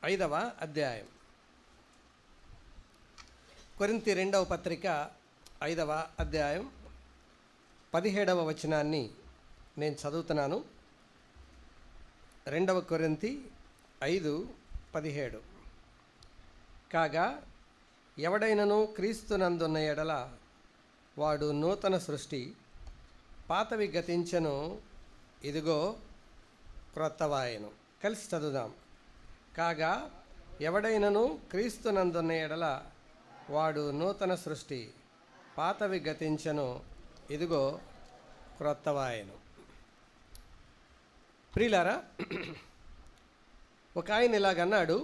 5వ అధ్యాయం. కొరింథీ 2వ పత్రిక 5వ అధ్యాయం 17వ వచనాన్ని నేను చదువుతున్నాను. 2 కొరింథీ 5:17. కాగా ఎవడైనను క్రీస్తునందున్న ఎడల వాడు నూతన సృష్టి, పాతవి గతించెను, ఇదిగో క్రొత్తవాయెను. కలిసి చదువుదాం. కాగా ఎవడైనను క్రీస్తునందున్న ఎడల వాడు నూతన సృష్టి, పాతవి గతించెను, ఇదిగో క్రొత్తవాయెను. ప్రియులారా, ఒక ఆయన ఇలాగన్నాడు,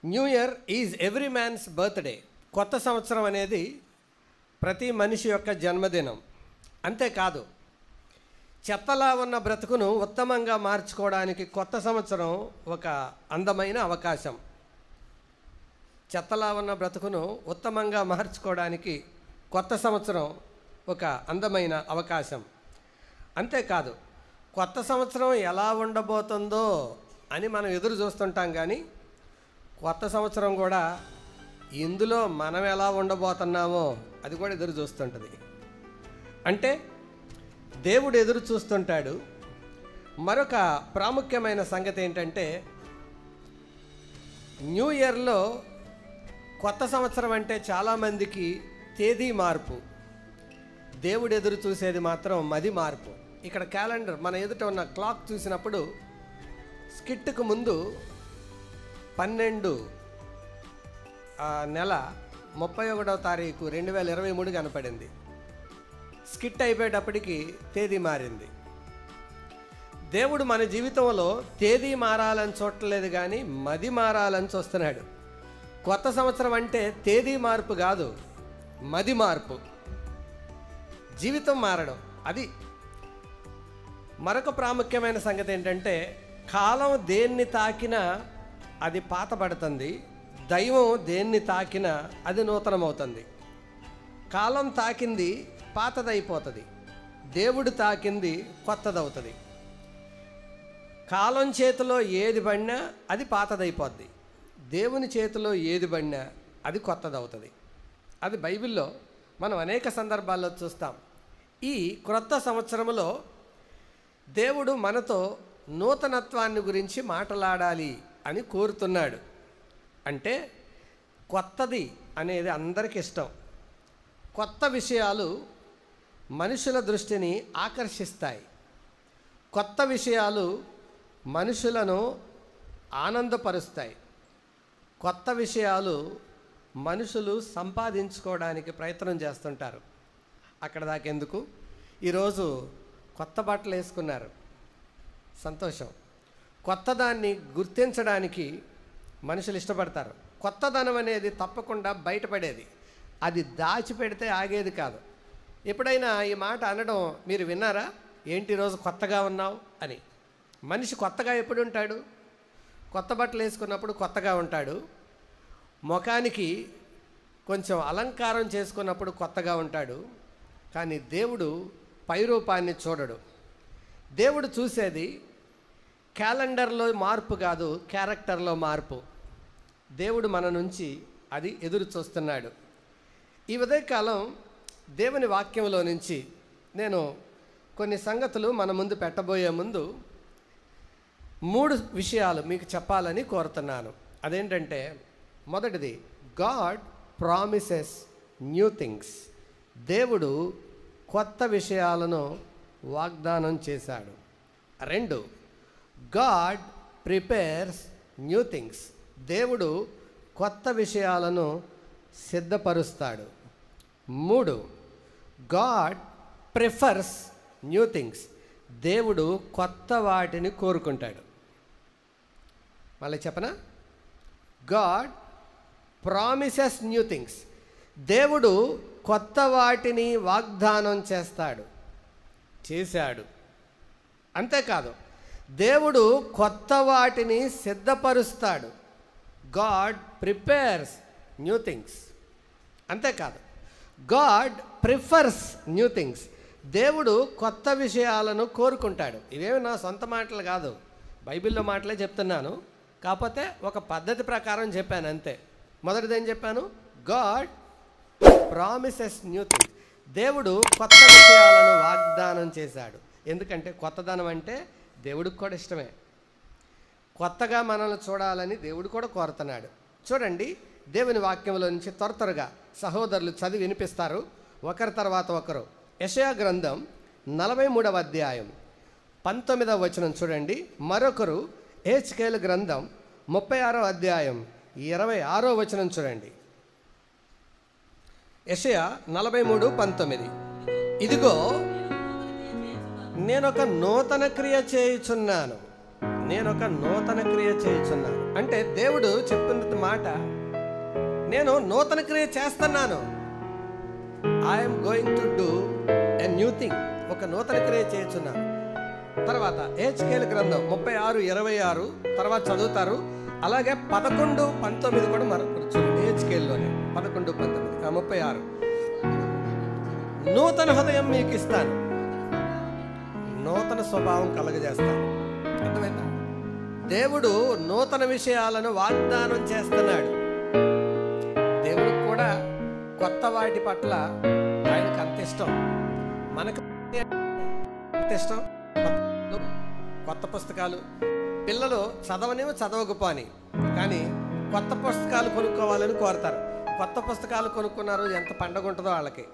new year is every man's birthday. కొత్త సంవత్సరం అనేది ప్రతి మనిషి యొక్క జన్మదినం. అంతేకాదు, చెత్తలా ఉన్న బ్రతుకును ఉత్తమంగా మార్చుకోవడానికి కొత్త సంవత్సరం ఒక అందమైన అవకాశం. చెత్తలా ఉన్న బ్రతుకును ఉత్తమంగా మార్చుకోవడానికి కొత్త సంవత్సరం ఒక అందమైన అవకాశం. అంతేకాదు, కొత్త సంవత్సరం ఎలా ఉండబోతుందో అని మనం ఎదురు చూస్తుంటాం, కానీ కొత్త సంవత్సరం కూడా ఇందులో మనం ఎలా ఉండబోతున్నామో అది కూడా ఎదురు చూస్తుంటుంది. అంటే దేవుడు ఎదురు చూస్తుంటాడు. మరొక ప్రాముఖ్యమైన సంగతి ఏంటంటే, న్యూ ఇయర్లో కొత్త సంవత్సరం అంటే చాలామందికి తేదీ మార్పు, దేవుడు ఎదురు చూసేది మాత్రం మది మార్పు. ఇక్కడ క్యాలెండర్ మన ఎదుట ఉన్న క్లాక్ చూసినప్పుడు స్కిట్కు ముందు 12 నెల 31వ తారీఖు 2023 కనపడింది. స్కిట్ అయిపోయేటప్పటికి తేదీ మారింది. దేవుడు మన జీవితంలో తేదీ మారాలని చూడలేదు, కానీ మది మారాలని చూస్తున్నాడు. కొత్త సంవత్సరం అంటే తేదీ మార్పు కాదు, మది మార్పు, జీవితం మారడం. అది మరొక ప్రాముఖ్యమైన సంగతి ఏంటంటే, కాలం దేన్ని తాకినా అది పాతబడుతుంది, దైవం దేన్ని తాకినా అది నూతనమవుతుంది. కాలం తాకింది పాతదైపోతుంది, దేవుడు తాకింది కొత్తదవుతుంది. కాలం చేతిలో ఏది పడినా అది పాతదైపోద్ది, దేవుని చేతిలో ఏది పడినా అది కొత్తదవుతుంది. అది బైబిల్లో మనం అనేక సందర్భాల్లో చూస్తాం. ఈ క్రొత్త సంవత్సరంలో దేవుడు మనతో నూతనత్వాన్ని గురించి మాట్లాడాలి అని కోరుతున్నాడు. అంటే కొత్తది అనేది అందరికీ ఇష్టం. కొత్త విషయాలు మనుషుల దృష్టిని ఆకర్షిస్తాయి. కొత్త విషయాలు మనుషులను ఆనందపరుస్తాయి. కొత్త విషయాలు మనుషులు సంపాదించుకోవడానికి ప్రయత్నం చేస్తుంటారు. అక్కడ దాకెందుకు, ఈరోజు కొత్త బట్టలు వేసుకున్నారు, సంతోషం. కొత్తదాన్ని గుర్తించడానికి మనుషులు ఇష్టపడతారు. కొత్తదనం అనేది తప్పకుండా బయటపడేది, అది దాచిపెడితే ఆగేది కాదు. ఎప్పుడైనా ఈ మాట అనడం మీరు విన్నారా? ఏంటి ఈరోజు కొత్తగా ఉన్నావు అని. మనిషి కొత్తగా ఎప్పుడు ఉంటాడు? కొత్త బట్టలు వేసుకున్నప్పుడు కొత్తగా ఉంటాడు. ముఖానికి కొంచెం అలంకారం చేసుకున్నప్పుడు కొత్తగా ఉంటాడు. కానీ దేవుడు పైరూపాన్ని చూడడు. దేవుడు చూసేది క్యాలెండర్లో మార్పు కాదు, క్యారెక్టర్లో మార్పు. దేవుడు మన నుంచి అది ఎదురు చూస్తున్నాడు. ఈ ఉదయకాలం దేవుని వాక్యంలో నుంచి నేను కొన్ని సంగతులు మన ముందు పెట్టబోయే ముందు 3 విషయాలు మీకు చెప్పాలని కోరుతున్నాను. అదేంటంటే, మొదటిది, గాడ్ ప్రామిసెస్ న్యూ థింగ్స్. దేవుడు కొత్త విషయాలను వాగ్దానం చేశాడు. 2, గాడ్ ప్రిపేర్స్ న్యూ థింగ్స్. దేవుడు కొత్త విషయాలను సిద్ధపరుస్తాడు. 3, గాడ్ ప్రిఫర్స్ న్యూ థింగ్స్. దేవుడు కొత్త వాటిని కోరుకుంటాడు. మళ్ళీ చెప్పనా? God promises new things. దేవుడు కొత్త వాటిని వాగ్దానం చేశాడు. అంతేకాదు, దేవుడు కొత్త వాటిని సిద్ధపరుస్తాడు. God prepares new things. అంతేకాదు, గాడ్ ప్రిఫర్స్ న్యూ థింగ్స్. దేవుడు కొత్త విషయాలను కోరుకుంటాడు. ఇవేమి నా సొంత మాటలు కాదు, బైబిల్లో మాటలే చెప్తున్నాను. కాకపోతే ఒక పద్ధతి ప్రకారం చెప్పాను అంతే. మొదటిది ఏం చెప్పాను? God promises new things. దేవుడు కొత్త విషయాలను వాగ్దానం చేశాడు. ఎందుకంటే కొత్తదనం అంటే దేవుడికి కూడా ఇష్టమే. కొత్తగా మనల్ని చూడాలని దేవుడు కూడా కోరుతున్నాడు. చూడండి, దేవుని వాక్యంలో నుంచి త్వరగా సహోదరులు చదివి వినిపిస్తారు ఒకరి తర్వాత ఒకరు. యెషయా గ్రంథం 43వ అధ్యాయం 19వ వచనం చూడండి. మరొకరు హెజ్కేలు గ్రంథం 36వ అధ్యాయం 26వ వచనం చూడండి. యెషయా 43:19. ఇదిగో నేనొక నూతన క్రియ చేయుచున్నాను. నేనొక నూతన క్రియ చేయుచున్నాను అంటే దేవుడు చెప్పిన మాట, నేను నూతన క్రియ చేస్తున్నాను. I'm going to do a new thing. ఒక నూతన క్రియ చేయుచున్నాను. తర్వాత హెజ్కేలు గ్రంథం 36:26 తర్వాత చదువుతారు. అలాగే 11:19 కూడా మరొకరు చూడండి. హెజ్కేల్లోనే 11:19, 36. నూతన హృదయం మీకు ఇస్తాను, నూతన స్వభావం కలగజేస్తాను. అర్థమైందా? దేవుడు నూతన విషయాలను వాగ్దానం చేస్తున్నాడు. దేవుడికి కూడా కొత్త వాటి పట్ల ఆయనకు అంత ఇష్టం. మనకు అంత ఇష్టం. కొత్త పుస్తకాలు పిల్లలు చదవనేమో చదవకపోని, కానీ కొత్త పుస్తకాలు కొనుక్కోవాలని కోరుతారు. కొత్త పుస్తకాలు కొనుక్కున్నారు, ఎంత పండగ ఉంటుందో వాళ్ళకి.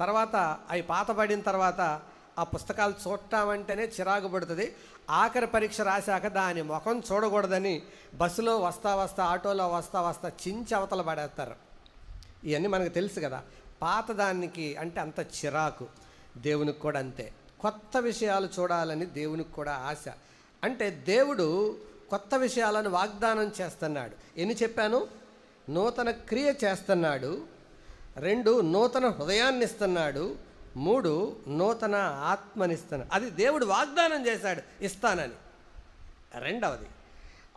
తర్వాత అవి పాతబడిన తర్వాత ఆ పుస్తకాలు చూడటామంటేనే చిరాకు పడుతుంది. ఆఖరి పరీక్ష రాశాక దాని ముఖం చూడకూడదని బస్సులో వస్తా ఆటోలో వస్తా చించి అవతల పడేస్తారు. ఇవన్నీ మనకు తెలుసు కదా. పాతదానికి అంటే అంత చిరాకు. దేవునికి కూడా అంతే. కొత్త విషయాలు చూడాలని దేవునికి కూడా ఆశ. అంటే దేవుడు కొత్త విషయాలను వాగ్దానం చేస్తున్నాడు. ఎన్ని చెప్పాను? నూతన క్రియ చేస్తున్నాడు. 2 నూతన హృదయాన్ని ఇస్తున్నాడు. 3 నూతన ఆత్మనిస్తున్నాడు. అది దేవుడు వాగ్దానం చేశాడు ఇస్తానని. రెండవది,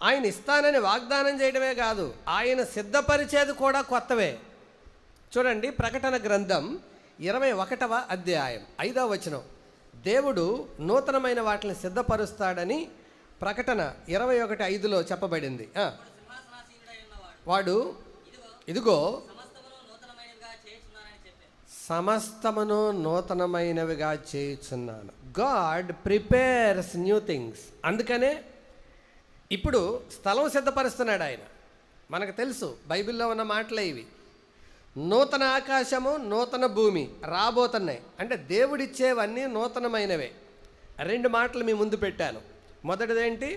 ఆయన ఇస్తానని వాగ్దానం చేయడమే కాదు, ఆయన సిద్ధపరిచేది కూడా కొత్తవే. చూడండి, ప్రకటన గ్రంథం 21వ అధ్యాయం 5వ వచనం. దేవుడు నూతనమైన వాటిని సిద్ధపరుస్తాడని ప్రకటన 21:5లో చెప్పబడింది. వాడు ఇదిగో సమస్తమును నూతనమైనవిగా చేయుచున్నాను. God prepares new things. అందుకనే ఇప్పుడు స్థలం సిద్ధపరుస్తున్నాడు ఆయన. మనకు తెలుసు, బైబిల్లో ఉన్న మాటలే ఇవి. నూతన ఆకాశము, నూతన భూమి రాబోతున్నాయి. అంటే దేవుడిచ్చేవన్నీ నూతనమైనవే. 2 మాటలు మీ ముందు పెట్టాను. మొదటిదేంటి?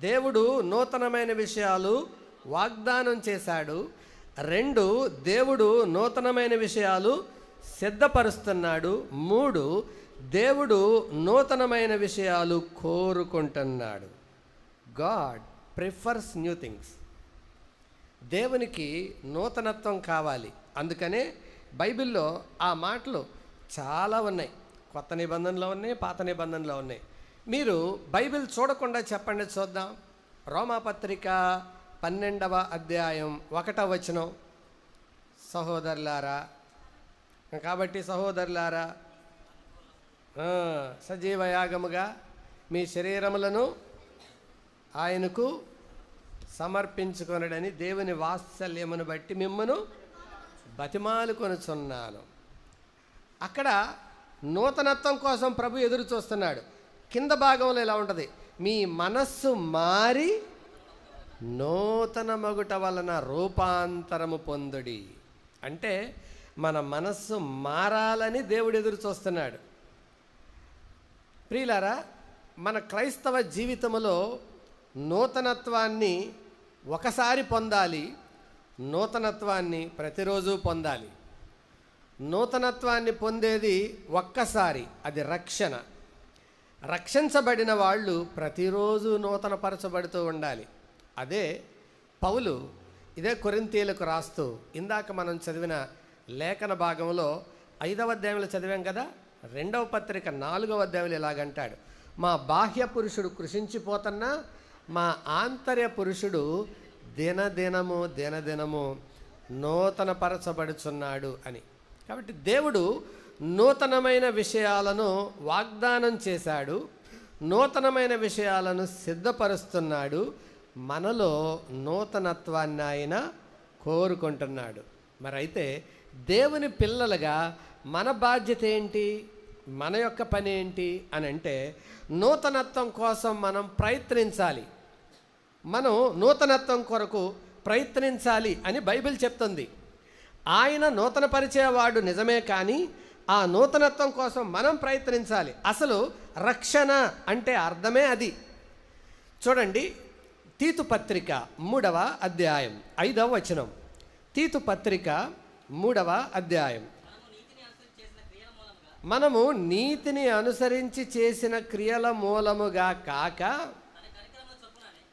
దేవుడు నూతనమైన విషయాలు వాగ్దానం చేశాడు. 2 దేవుడు నూతనమైన విషయాలు సిద్ధపరుస్తున్నాడు. 3 దేవుడు నూతనమైన విషయాలు కోరుకుంటున్నాడు. God prefers new things. దేవునికి నూతనత్వం కావాలి. అందుకనే బైబిల్లో ఆ మాటలు చాలా ఉన్నాయి. కొత్త నిబంధనలో ఉన్నాయి, పాత నిబంధనలో ఉన్నాయి. మీరు బైబిల్ చూడకుండా చెప్పండి, చూద్దాం. రోమాపత్రిక 12వ అధ్యాయం 1వ వచనం. సహోదరులారా, కాబట్టి సహోదరులారా, సజీవ యాగముగా మీ శరీరములను ఆయనకు సమర్పించుకొనడని దేవుని వాత్సల్యమును బట్టి మిమ్మను బతిమాలుకొనుచున్నాను. అక్కడ నూతనత్వం కోసం ప్రభు ఎదురు చూస్తున్నాడు. కింద భాగంలో ఇలా ఉంటుంది, మీ మనస్సు మారి నూతన మగుట వలన రూపాంతరము పొందుడి. అంటే మన మనస్సు మారాలని దేవుడు ఎదురు చూస్తున్నాడు. ప్రియులారా, మన క్రైస్తవ జీవితంలో నూతనత్వాన్ని ఒకసారి పొందాలి, నూతనత్వాన్ని ప్రతిరోజు పొందాలి. నూతనత్వాన్ని పొందేది ఒక్కసారి, అది రక్షణ. రక్షించబడిన వాళ్ళు ప్రతిరోజు నూతనపరచబడుతూ ఉండాలి. అదే పౌలు ఇదే కొరింథీయులకు రాస్తూ ఇందాక మనం చదివిన లేఖన భాగంలో 5వ అధ్యాయంలో చదివాం కదా. 2వ పత్రిక 4వ అధ్యాయంలో ఇలాగంటాడు, మా బాహ్య పురుషుడు కృషించిపోతున్నా మా ఆంతర్య పురుషుడు దినదినము నూతనపరచబడుచున్నాడు అని. కాబట్టి దేవుడు నూతనమైన విషయాలను వాగ్దానం చేశాడు, నూతనమైన విషయాలను సిద్ధపరుస్తున్నాడు. మనలో నూతనత్వాన్ని ఆయన కోరుకుంటున్నాడు. మరి అయితే దేవుని పిల్లలుగా మన బాధ్యత ఏంటి, మన యొక్క పని ఏంటి అని అంటే, నూతనత్వం కోసం మనం ప్రయత్నించాలి. మనం నూతనత్వం కొరకు ప్రయత్నించాలి అని బైబిల్ చెప్తుంది. ఆయన నూతన పరిచయవాడు నిజమే, కానీ ఆ నూతనత్వం కోసం మనం ప్రయత్నించాలి. అసలు రక్షణ అంటే అర్థమే అది. చూడండి, తీతు పత్రిక 3వ అధ్యాయం 5వ వచనం. తీతు పత్రిక 3వ అధ్యాయం. మనము నీతిని అనుసరించి చేసిన క్రియల మూలముగా కాక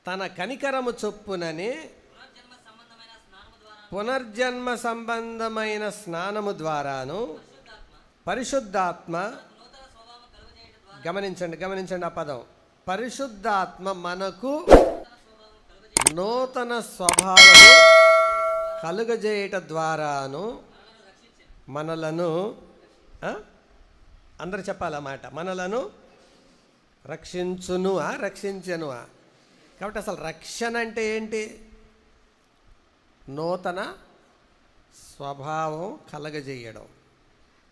తన కనికరము చొప్పుననే పునర్జన్మ సంబంధమైన స్నానము ద్వారాను పరిశుద్ధాత్మ, గమనించండి ఆ పదం, పరిశుద్ధాత్మ మనకు నూతన స్వభావము కలుగజేయట ద్వారాను మనలను, అందరు చెప్పాలన్నమాట, మనలను రక్షించెను. కాబట్టి అసలు రక్షణ అంటే ఏంటి? నూతన స్వభావం కలగజేయడం.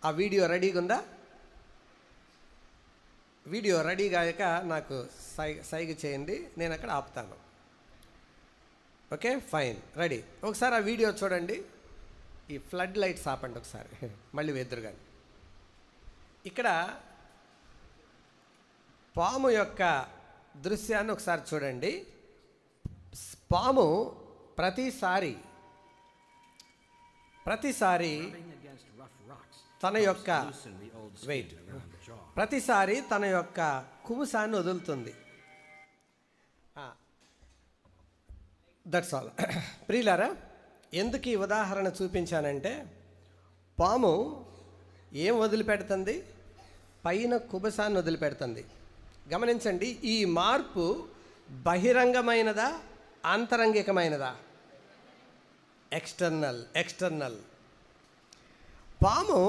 ఆ వీడియో రెడీగా ఉందా? వీడియో రెడీగా అయ్యాక నాకు సైగ చేయండి, నేను అక్కడ ఆపుతాను. Okay, fine, ready. ఒకసారి ఆ వీడియో చూడండి. ఈ ఫ్లడ్ లైట్స్ ఆపండి ఒకసారి, మళ్ళీ వెదురు కానీ. ఇక్కడ పాము యొక్క దృశ్యాన్ని ఒకసారి చూడండి. పాము ప్రతిసారి తన యొక్క ప్రతిసారి తన యొక్క కుబుసాన్ని వదులుతుంది. That's all. ప్రియులారా, ఎందుకు ఈ ఉదాహరణ చూపించానంటే, పాము ఏం వదిలిపెడుతుంది? పైన కుబుసాన్ని వదిలిపెడుతుంది. గమనించండి, ఈ మార్పు బహిరంగమైనదా, ఆంతరంగికమైనదా? ఎక్స్టర్నల్. పాము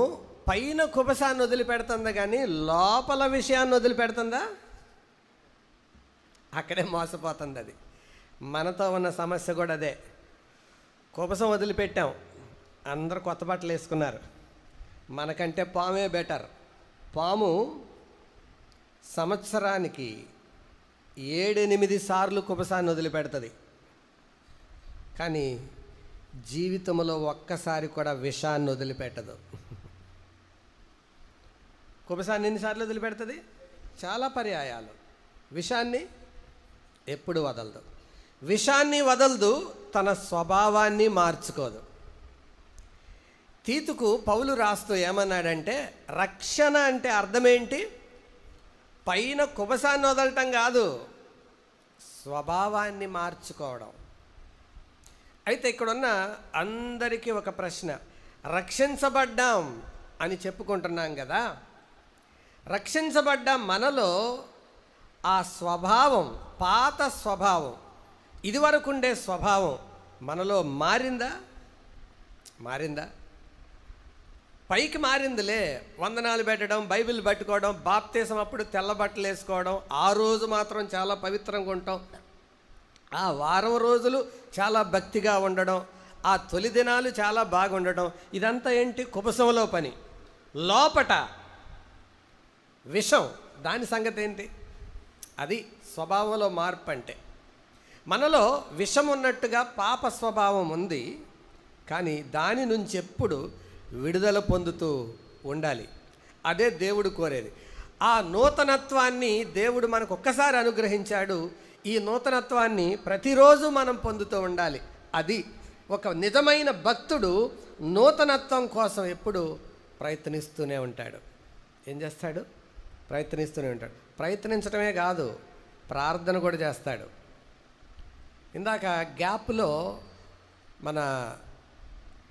పైన కుబసాన్ని వదిలిపెడుతుంది, కానీ లోపల విషయాన్ని వదిలిపెడుతుందా? అక్కడే మోసపోతుంది అది. మనతో ఉన్న సమస్య కూడా అదే. కుబసం వదిలిపెట్టాం, అందరూ కొత్త బట్టలు వేసుకున్నారు. మనకంటే పామే బెటర్. పాము సంవత్సరానికి 7-8 సార్లు కుబసాన్ని వదిలిపెడుతుంది, కానీ జీవితంలో ఒక్కసారి కూడా విషాన్ని వదిలిపెట్టదు. కుబసాన్ని ఎన్నిసార్లు వదిలిపెడుతుంది? చాలా పర్యాయాలు. విషాన్ని ఎప్పుడు వదలదు. విషాన్ని వదలదు, తన స్వభావాన్ని మార్చుకోదు. తీతుకు పౌలు రాస్తూ ఏమన్నాడంటే, రక్షణ అంటే అర్థమేంటి? పైన కుబసాన్ని వదలటం కాదు, స్వభావాన్ని మార్చుకోవడం. అయితే ఇక్కడున్న అందరికీ ఒక ప్రశ్న. రక్షించబడ్డాం అని చెప్పుకుంటున్నాం కదా, రక్షించబడ్డ మనలో ఆ స్వభావం, పాత స్వభావం, ఇదివరకు ఉండే స్వభావం మనలో మారిందా? పైకి మారిందిలే. వందనాలు పెట్టడం, బైబిల్ పట్టుకోవడం, బాప్తీసం అప్పుడు తెల్ల బట్టలు వేసుకోవడం, ఆ రోజు మాత్రం చాలా పవిత్రంగా ఉంటాం, ఆ వారం రోజులు చాలా భక్తిగా ఉండడం, ఆ తొలి దినాలు చాలా బాగుండడం, ఇదంతా ఏంటి? కుబసంలో పని. లోపట విషం, దాని సంగతి ఏంటి? అది స్వభావంలో మార్పు. అంటే మనలో విషం ఉన్నట్టుగా పాప స్వభావం ఉంది, కానీ దాని నుంచి ఎప్పుడు విడుదల పొందుతూ ఉండాలి. అదే దేవుడు కోరేది. ఆ నూతనత్వాన్ని దేవుడు మనకు ఒక్కసారి అనుగ్రహించాడు. ఈ నూతనత్వాన్ని ప్రతిరోజు మనం పొందుతూ ఉండాలి. అది ఒక నిజమైన భక్తుడు నూతనత్వం కోసం ఎప్పుడు ప్రయత్నిస్తూనే ఉంటాడు. ఏం చేస్తాడు? ప్రయత్నిస్తూనే ఉంటాడు. ప్రయత్నించడమే కాదు, ప్రార్థన కూడా చేస్తాడు. ఇందాక గ్యాప్లో మన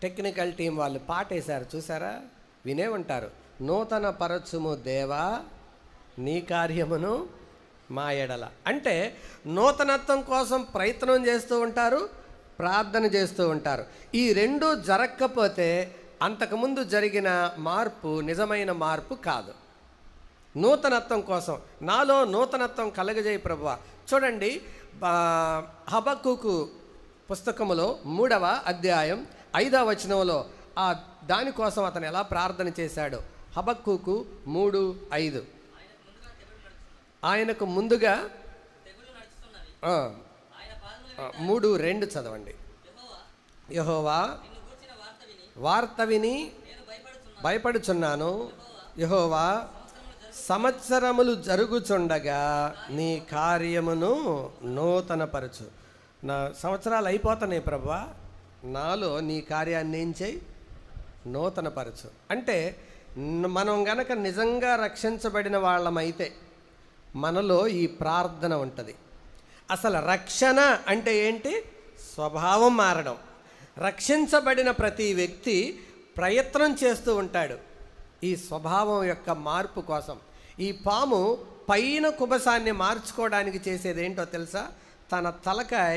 టెక్నికల్ టీం వాళ్ళు పాటేశారు, చూసారా? వినే ఉంటారు. నూతన పరచుము దేవా నీ కార్యమును మా ఎడల. అంటే నూతనత్వం కోసం ప్రయత్నం చేస్తూ ఉంటారు, ప్రార్థన చేస్తూ ఉంటారు. ఈ రెండు జరగకపోతే అంతకుముందు జరిగిన మార్పు నిజమైన మార్పు కాదు. నూతనత్వం కోసం నాలో నూతనత్వం కలగజేయి ప్రభువా. చూడండి, హబక్కూకు పుస్తకములో 3వ అధ్యాయం 5వ వచనంలో దానికోసం అతను ఎలా ప్రార్థన చేశాడు. హబక్కూకు 3:5. ఆయనకు ముందుగా 3:2 చదవండి. యెహోవా వార్త విని భయపడుచున్నాను. యెహోవా సంవత్సరములు జరుగుచుండగా నీ కార్యమును నూతనపరచు. నా సంవత్సరాలు అయిపోతున్నాయి ప్రభువా, నాలో నీ కార్యాన్ని ఏం చేయి, నూతనపరచు. అంటే మనం గనక నిజంగా రక్షించబడిన వాళ్ళమైతే మనలో ఈ ప్రార్థన ఉంటుంది. అసలు రక్షణ అంటే ఏంటి? స్వభావం మారడం. రక్షించబడిన ప్రతి వ్యక్తి ప్రయత్నం చేస్తూ ఉంటాడు ఈ స్వభావం యొక్క మార్పు కోసం. ఈ పాము పైన కుబసాన్ని మార్చుకోవడానికి చేసేది ఏంటో తెలుసా? తన తలకాయ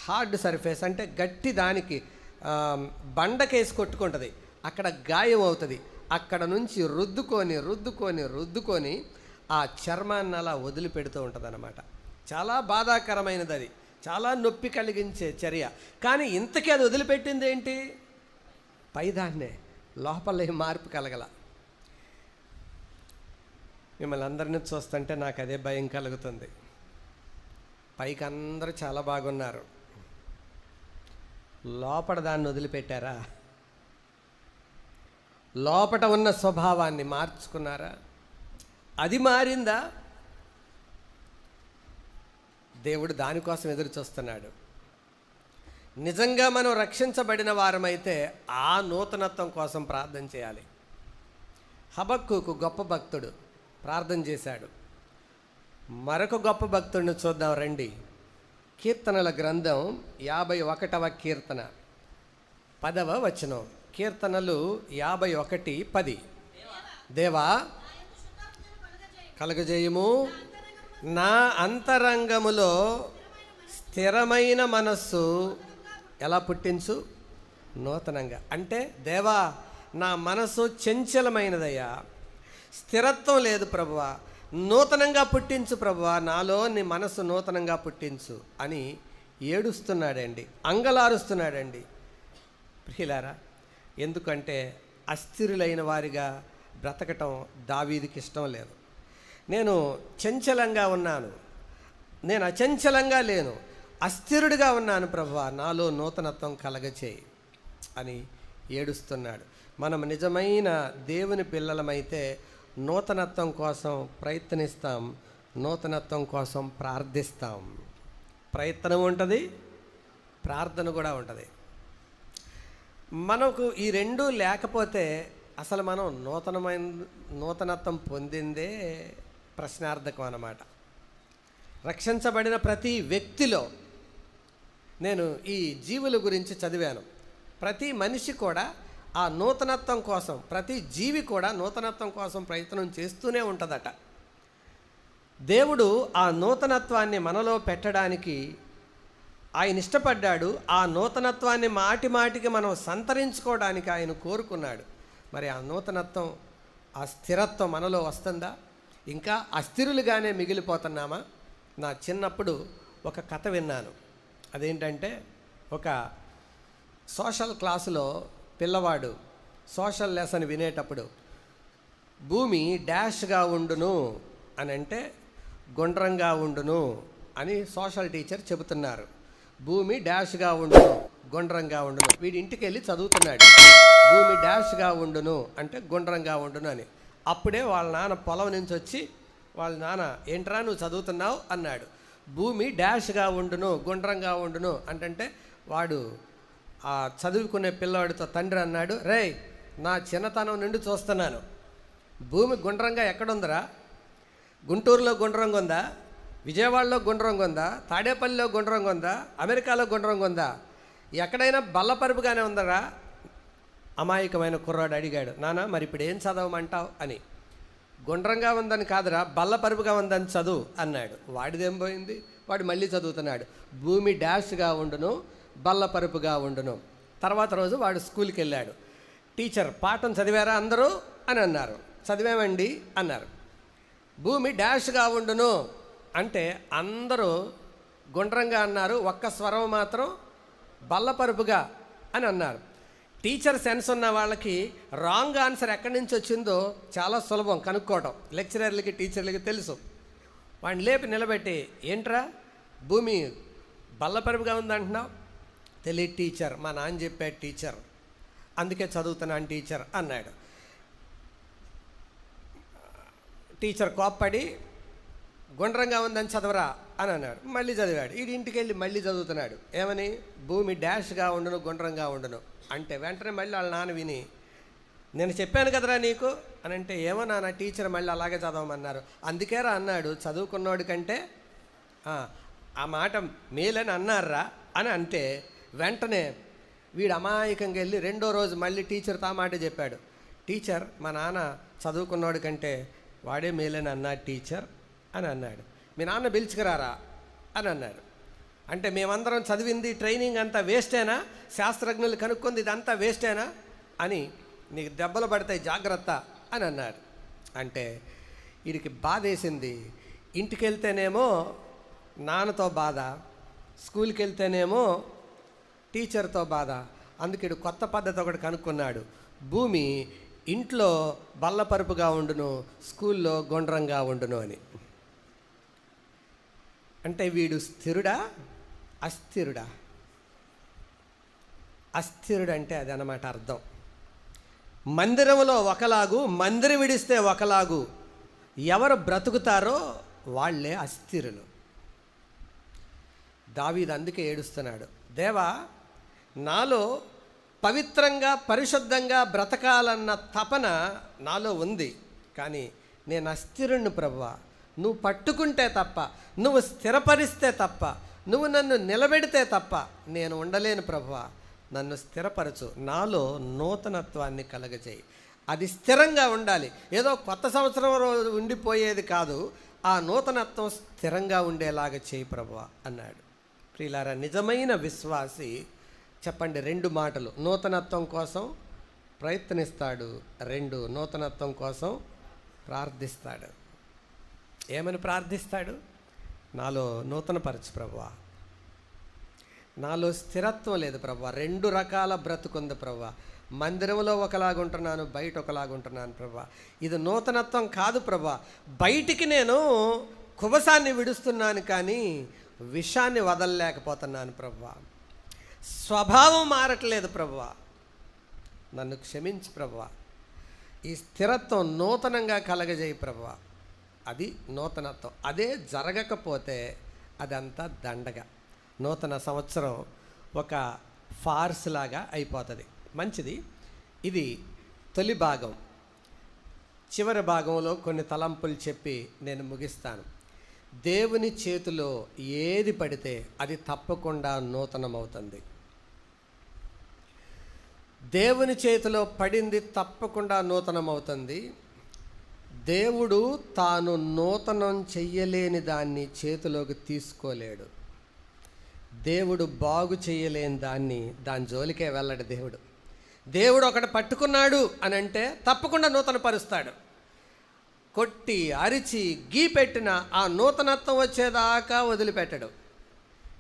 హార్డ్ సర్ఫేస్ అంటే గట్టి దానికి బండకేసి కొట్టుకుంటుంది, అక్కడ గాయం అవుతుంది. అక్కడ నుంచి రుద్దుకొని రుద్దుకొని రుద్దుకొని ఆ చర్మాన్ని అలా వదిలిపెడుతూ ఉంటుంది అన్నమాట. చాలా బాధాకరమైనది అది, చాలా నొప్పి కలిగించే చర్య. కానీ ఇంతకీ అది వదిలిపెట్టింది ఏంటి? పైదాన్నే, లోపల మార్పు కలగల. మిమ్మల్ని అందరినీ చూస్తుంటే నాకు అదే భయం కలుగుతుంది. పైకి అందరూ చాలా బాగున్నారు, లోపల దాన్ని వదిలిపెట్టారా? లోపట ఉన్న స్వభావాన్ని మార్చుకున్నారా? అది మారిందా? దేవుడు దానికోసం ఎదురు చూస్తున్నాడు. నిజంగా మనం రక్షించబడిన వారమైతే ఆ నూతనత్వం కోసం ప్రార్థన చేయాలి. హబక్కూకు గొప్ప భక్తుడు ప్రార్థన చేశాడు. మరొక గొప్ప భక్తుడిని చూద్దాం రండి. కీర్తనల గ్రంథం 51వ కీర్తన 10వ వచనం. కీర్తనలు 51:10. దేవా కలగజేయము, నా అంతరంగములో స్థిరమైన మనస్సు ఎలా పుట్టించు? నూతనంగా. అంటే దేవా నా మనసు చంచలమైనదయ్యా, స్థిరత్వం లేదు ప్రభువా, నూతనంగా పుట్టించు ప్రభువా, నాలో నీ మనసు నూతనంగా పుట్టించు అని ఏడుస్తున్నాడండి, అంగలారుస్తున్నాడండి. ప్రియులారా, ఎందుకంటే అస్థిరులైన వారిగా బ్రతకటం దావీదుకి ఇష్టం లేదు. నేను చంచలంగా ఉన్నాను, నేను అచంచలంగా లేను, అస్థిరుడిగా ఉన్నాను ప్రభువా, నాలో నూతనత్వం కలగచేయి అని ఏడుస్తున్నాడు. మనం నిజమైన దేవుని పిల్లలమైతే నూతనత్వం కోసం ప్రయత్నిస్తాం, నూతనత్వం కోసం ప్రార్థిస్తాం. ప్రయత్నం ఉంటుంది, ప్రార్థన కూడా ఉంటుంది. మనకు ఈ రెండూ లేకపోతే అసలు మనం నూతనత్వం పొందిందే ప్రశ్నార్థకం అన్నమాట. రక్షించబడిన ప్రతి వ్యక్తిలో, నేను ఈ జీవుల గురించి చదివాను, ప్రతి మనిషి కూడా ఆ నూతనత్వం కోసం, ప్రతి జీవి కూడా నూతనత్వం కోసం ప్రయత్నం చేస్తూనే ఉంటుందట. దేవుడు ఆ నూతనత్వాన్ని మనలో పెట్టడానికి ఆయన ఇష్టపడ్డాడు. ఆ నూతనత్వాన్ని మాటి మాటికి మనం సంతరించుకోవడానికి ఆయన కోరుకున్నాడు. మరి ఆ నూతనత్వం, ఆ స్థిరత్వం మనలో వస్తుందా? ఇంకా అస్థిరులుగానే మిగిలిపోతున్నామా? నా చిన్నప్పుడు ఒక కథ విన్నాను. అదేంటంటే, ఒక సోషల్ క్లాసులో పిల్లవాడు సోషల్ లెసన్ వినేటప్పుడు భూమి డాష్గా ఉండును అని అంటే గుండ్రంగా ఉండును అని సోషల్ టీచర్ చెబుతున్నారు. భూమి డాష్గా ఉండును, గుండ్రంగా ఉండును. వీడి ఇంటికి వెళ్ళి చదువుతున్నాడు, భూమి డాష్గా ఉండును అంటే గుండ్రంగా ఉండును అని. అప్పుడే వాళ్ళ నాన్న పొలం నుంచి వచ్చి, వాళ్ళ నాన్న ఏంట్రా నువ్వు చదువుతున్నావు అన్నాడు. భూమి డాష్గా ఉండును, గుండ్రంగా ఉండును అంటే వాడు ఆ చదువుకునే పిల్లవాడితో తండ్రి అన్నాడు, రేయ్ నా చిన్నతనం నుండి చూస్తున్నాను, భూమి గుండ్రంగా ఎక్కడుందిరా? గుంటూరులో గుండ్రంగా ఉందా? విజయవాడలో గుండ్రంగా ఉందా? తాడేపల్లిలో గుండ్రంగా ఉందా? అమెరికాలో గుండ్రంగా ఉందా? ఎక్కడైనా బల్లపరుపుగానే ఉందరా? అమాయకమైన కుర్రాడు అడిగాడు. నాన్న మరి ఇప్పుడు ఏం చదవమంటావు అని. గుండ్రంగా ఉందని కాదురా, బల్లపరుపుగా ఉందని చదువు అన్నాడు. వాడిదేం పోయింది, వాడు మళ్ళీ చదువుతున్నాడు. భూమి డాష్గా ఉండును, బల్లపరుపుగా ఉండును. తర్వాత రోజు వాడు స్కూల్కి వెళ్ళాడు. టీచర్ పాఠం చదివారా అందరూ అని అన్నారు. చదివామండి అన్నారు. భూమి డాష్గా ఉండును అంటే అందరూ గుండ్రంగా అన్నారు, ఒక్క స్వరం మాత్రం బల్లపరుపుగా అని అన్నారు. టీచర్ సెన్స్ ఉన్న వాళ్ళకి రాంగ్ ఆన్సర్ ఎక్కడి నుంచి వచ్చిందో చాలా సులభం కనుక్కోవడం. లెక్చరర్లకి టీచర్లకి తెలుసు. వాడిని లేపి నిలబెట్టి, ఏంట్రా భూమి బల్లపరుపుగా ఉందంటున్నావు? తెలియదు టీచర్, మా నాన్న చెప్పాడు టీచర్, అందుకే చదువుతున్నాను టీచర్ అన్నాడు. టీచర్ కోప్పడి, గుండ్రంగా ఉందని చదవరా అని అన్నాడు. మళ్ళీ చదివాడు. ఈ ఇంటికి వెళ్ళి మళ్ళీ చదువుతున్నాడు. ఏమని? భూమి డాష్గా ఉండును, గుండ్రంగా ఉండును అంటే వెంటనే మళ్ళీ వాళ్ళ నాన్న విని, నేను చెప్పాను కదరా నీకు అని అంటే, ఏమో నాన్న టీచర్ మళ్ళీ అలాగే చదవమన్నారు. అందుకేరా అన్నాడు చదువుకున్నోడి కంటే ఆ మాట మేలని అన్నారా అని అంటే, వెంటనే వీడు అమాయకంగా వెళ్ళి రెండో రోజు మళ్ళీ టీచర్తో ఆ మాట చెప్పాడు. టీచర్, మా నాన్న చదువుకున్నోడి కంటే వాడే మేలని అన్నాడు టీచర్ అని అన్నాడు. మీ నాన్న పిలుచుకురారా అని అన్నాడు. అంటే మేమందరం చదివింది ట్రైనింగ్ అంతా వేస్టేనా? శాస్త్రజ్ఞులు కనుక్కుంది ఇదంతా వేస్టేనా అని, నీకు దెబ్బలు పడతాయి జాగ్రత్త అని అన్నాడు. అంటే వీడికి బాధ వేసింది. ఇంటికి వెళ్తేనేమో నాన్నతో బాధ, స్కూల్కి వెళ్తేనేమో టీచర్తో బాధ. అందుకే కొత్త పద్ధతి ఒకటి కనుక్కున్నాడు. భూమి ఇంట్లో బల్లపరుపుగా ఉండును, స్కూల్లో గుండ్రంగా ఉండును అని. అంటే వీడు స్థిరుడా అస్థిరుడా? అస్థిరుడు అంటే అది అన్నమాట అర్థం. మందిరంలో ఒకలాగు, మందిరం విడిస్తే ఒకలాగు ఎవరు బ్రతుకుతారో వాళ్ళే అస్థిరులు. దావీదు అందుకే ఏడుస్తున్నాడు, దేవా నాలో పవిత్రంగా పరిశుద్ధంగా బ్రతకాలన్న తపన నాలో ఉంది, కానీ నేను అస్థిరుణ్ణి ప్రభువా. నువ్వు పట్టుకుంటే తప్ప, నువ్వు స్థిరపరిస్తే తప్ప, నువ్వు నన్ను నిలబెడితే తప్ప నేను ఉండలేను ప్రభువా. నన్ను స్థిరపరచు, నాలో నూతనత్వాన్ని కలగజేయి. అది స్థిరంగా ఉండాలి. ఏదో కొత్త సంవత్సరం రోజు ఉండిపోయేది కాదు, ఆ నూతనత్వం స్థిరంగా ఉండేలాగా చేయి ప్రభువా అన్నాడు. ప్రియులారా, నిజమైన విశ్వాసి చెప్పండి 2 మాటలు. నూతనత్వం కోసం ప్రయత్నిస్తాడు, 2 నూతనత్వం కోసం ప్రార్థిస్తాడు. ఏమని ప్రార్థిస్తాడు? నాలో నూతనపరచు ప్రభువా, నాలో స్థిరత్వం లేదు ప్రభువా, 2 రకాల బ్రతుకుంది ప్రభువా. మందిరంలో ఒకలాగుంటున్నాను, బయట ఒకలాగుంటున్నాను ప్రభువా. ఇది నూతనత్వం కాదు ప్రభువా. బయటికి నేను కుబసాన్ని విడుస్తున్నాను కానీ విషాన్ని వదలలేకపోతున్నాను ప్రభువా. స్వభావం మారట్లేదు ప్రభువా, నన్ను క్షమించు ప్రభువా. ఈ స్థిరత్వం నూతనంగా కలగజేయి ప్రభువా. అది నూతనత్వం. అదే జరగకపోతే అదంతా దండగా. నూతన సంవత్సరం ఒక ఫార్స్ లాగా అయిపోతుంది. మంచిది. ఇది తొలి భాగం. చివరి భాగంలో కొన్ని తలంపులు చెప్పి నేను ముగిస్తాను. దేవుని చేతిలో ఏది పడితే అది తప్పకుండా నూతనమవుతుంది. దేవుని చేతిలో పడింది తప్పకుండా నూతనమవుతుంది. దేవుడు తాను నూతనం చెయ్యలేని దాన్ని చేతిలోకి తీసుకోలేడు. దేవుడు బాగు చేయలేని దాని జోలికే వెళ్ళడు దేవుడు. దేవుడు ఒకటి పట్టుకున్నాడు అని అంటే తప్పకుండా నూతన పరుస్తాడు. కొట్టి అరిచి గీ పెట్టిన ఆ నూతనత్వం వచ్చేదాకా వదిలిపెట్టడు.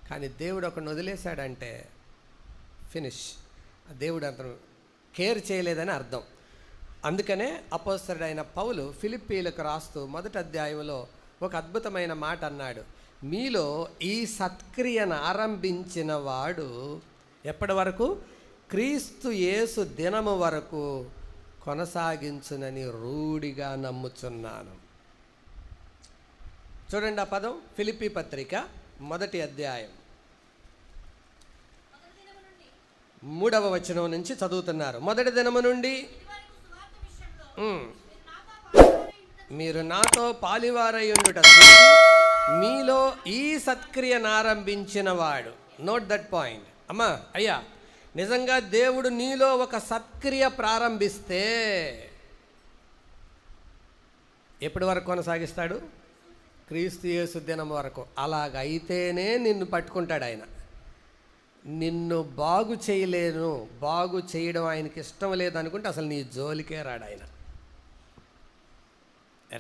కానీ దేవుడు ఒకడిని వదిలేశాడంటే ఫినిష్. దేవుడు అతను కేర్ చేయలేదని అర్థం. అందుకనే అపోస్తలుడైన పౌలు ఫిలిప్పీలకు రాస్తూ 1వ అధ్యాయంలో ఒక అద్భుతమైన మాట అన్నాడు. మీలో ఈ సత్క్రియను ఆరంభించిన వాడు ఎప్పటి వరకు? క్రీస్తు యేసు దినము వరకు కొనసాగించునని రూఢిగా నమ్ముచున్నాను. చూడండి ఆ పదం. ఫిలిప్పీ పత్రిక 1వ అధ్యాయం 3వ వచనం నుంచి చదువుతున్నారు. మొదటి దినము నుండి మీరు నాతో పాలివారయుండుట చూసి మీలో ఈ సత్క్రియను ఆరంభించిన వాడు. Note that point. అమ్మా అయ్యా, నిజంగా దేవుడు నీలో ఒక సత్క్రియ ప్రారంభిస్తే ఎప్పటి వరకు కొనసాగిస్తాడు? క్రీస్తు యేసు దినం వరకు. అలాగైతేనే నిన్ను పట్టుకుంటాడు ఆయన. నిన్ను బాగు చేయలేను, బాగు చేయడం ఆయనకి ఇష్టం లేదనుకుంటే అసలు నీ జోలికే రాడు ఆయన.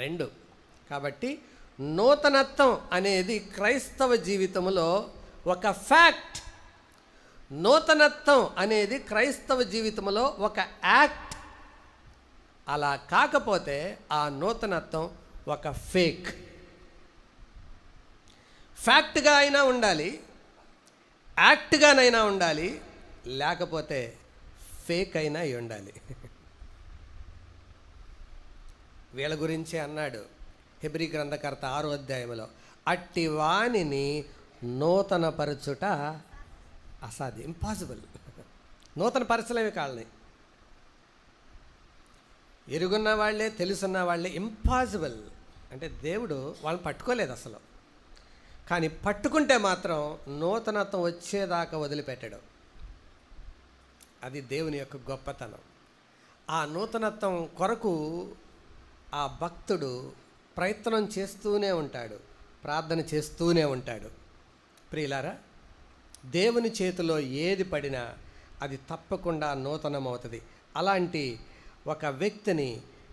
2. కాబట్టి నూతనత్వం అనేది క్రైస్తవ జీవితంలో ఒక ఫ్యాక్ట్. నూతనత్వం అనేది క్రైస్తవ జీవితంలో ఒక యాక్ట్. అలా కాకపోతే ఆ నూతనత్వం ఒక ఫేక్. ఫ్యాక్ట్గా అయినా ఉండాలి, యాక్ట్గానైనా ఉండాలి, లేకపోతే ఫేక్ అయినా అయి ఉండాలి. వీళ్ళ గురించే అన్నాడు హెబ్రీ గ్రంథకర్త 6వ అధ్యాయంలో, అట్టి వానిని నూతన పరచుట అసాధ్యం, ఇంపాసిబుల్. నూతన పరచలేమి కాళ్ళని, ఎరుగున్న వాళ్ళే తెలుసున్న వాళ్ళే ఇంపాసిబుల్. అంటే దేవుడు వాళ్ళని పట్టుకోలేదు అసలు, కానీ పట్టుకుంటే మాత్రం నూతనత్వం వచ్చేదాకా వదిలిపెట్టాడు. అది దేవుని యొక్క గొప్పతనం. ఆ నూతనత్వం కొరకు ఆ భక్తుడు ప్రయత్నం చేస్తూనే ఉంటాడు, ప్రార్థన చేస్తూనే ఉంటాడు. ప్రియులారా, దేవుని చేతిలో ఏది పడినా అది తప్పకుండా నూతనమవుతుంది. అలాంటి ఒక వ్యక్తిని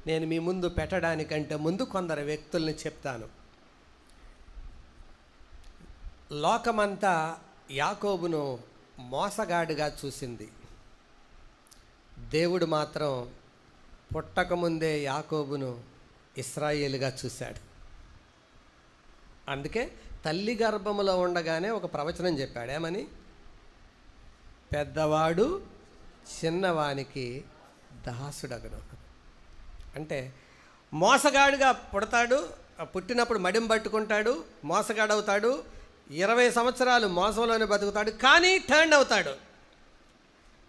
నేను మీ ముందు పెట్టడానికంటే ముందు కొందరు వ్యక్తుల్ని చెప్తాను. లోకమంతా యాకోబును మోసగాడిగా చూసింది. దేవుడు మాత్రం పుట్టకముందే యాకోబును ఇశ్రాయేలుగా చూశాడు. అందుకే తల్లి గర్భములో ఉండగానే ఒక ప్రవచనం చెప్పాడు. ఏమని? పెద్దవాడు చిన్నవానికి దాసుడగను. అంటే మోసగాడిగా పుడతాడు, పుట్టినప్పుడు మడిం పట్టుకుంటాడు, మోసగాడవుతాడు, 20 సంవత్సరాలు మోసంలోనే బతుకుతాడు, కానీ టర్న్ అవుతాడు,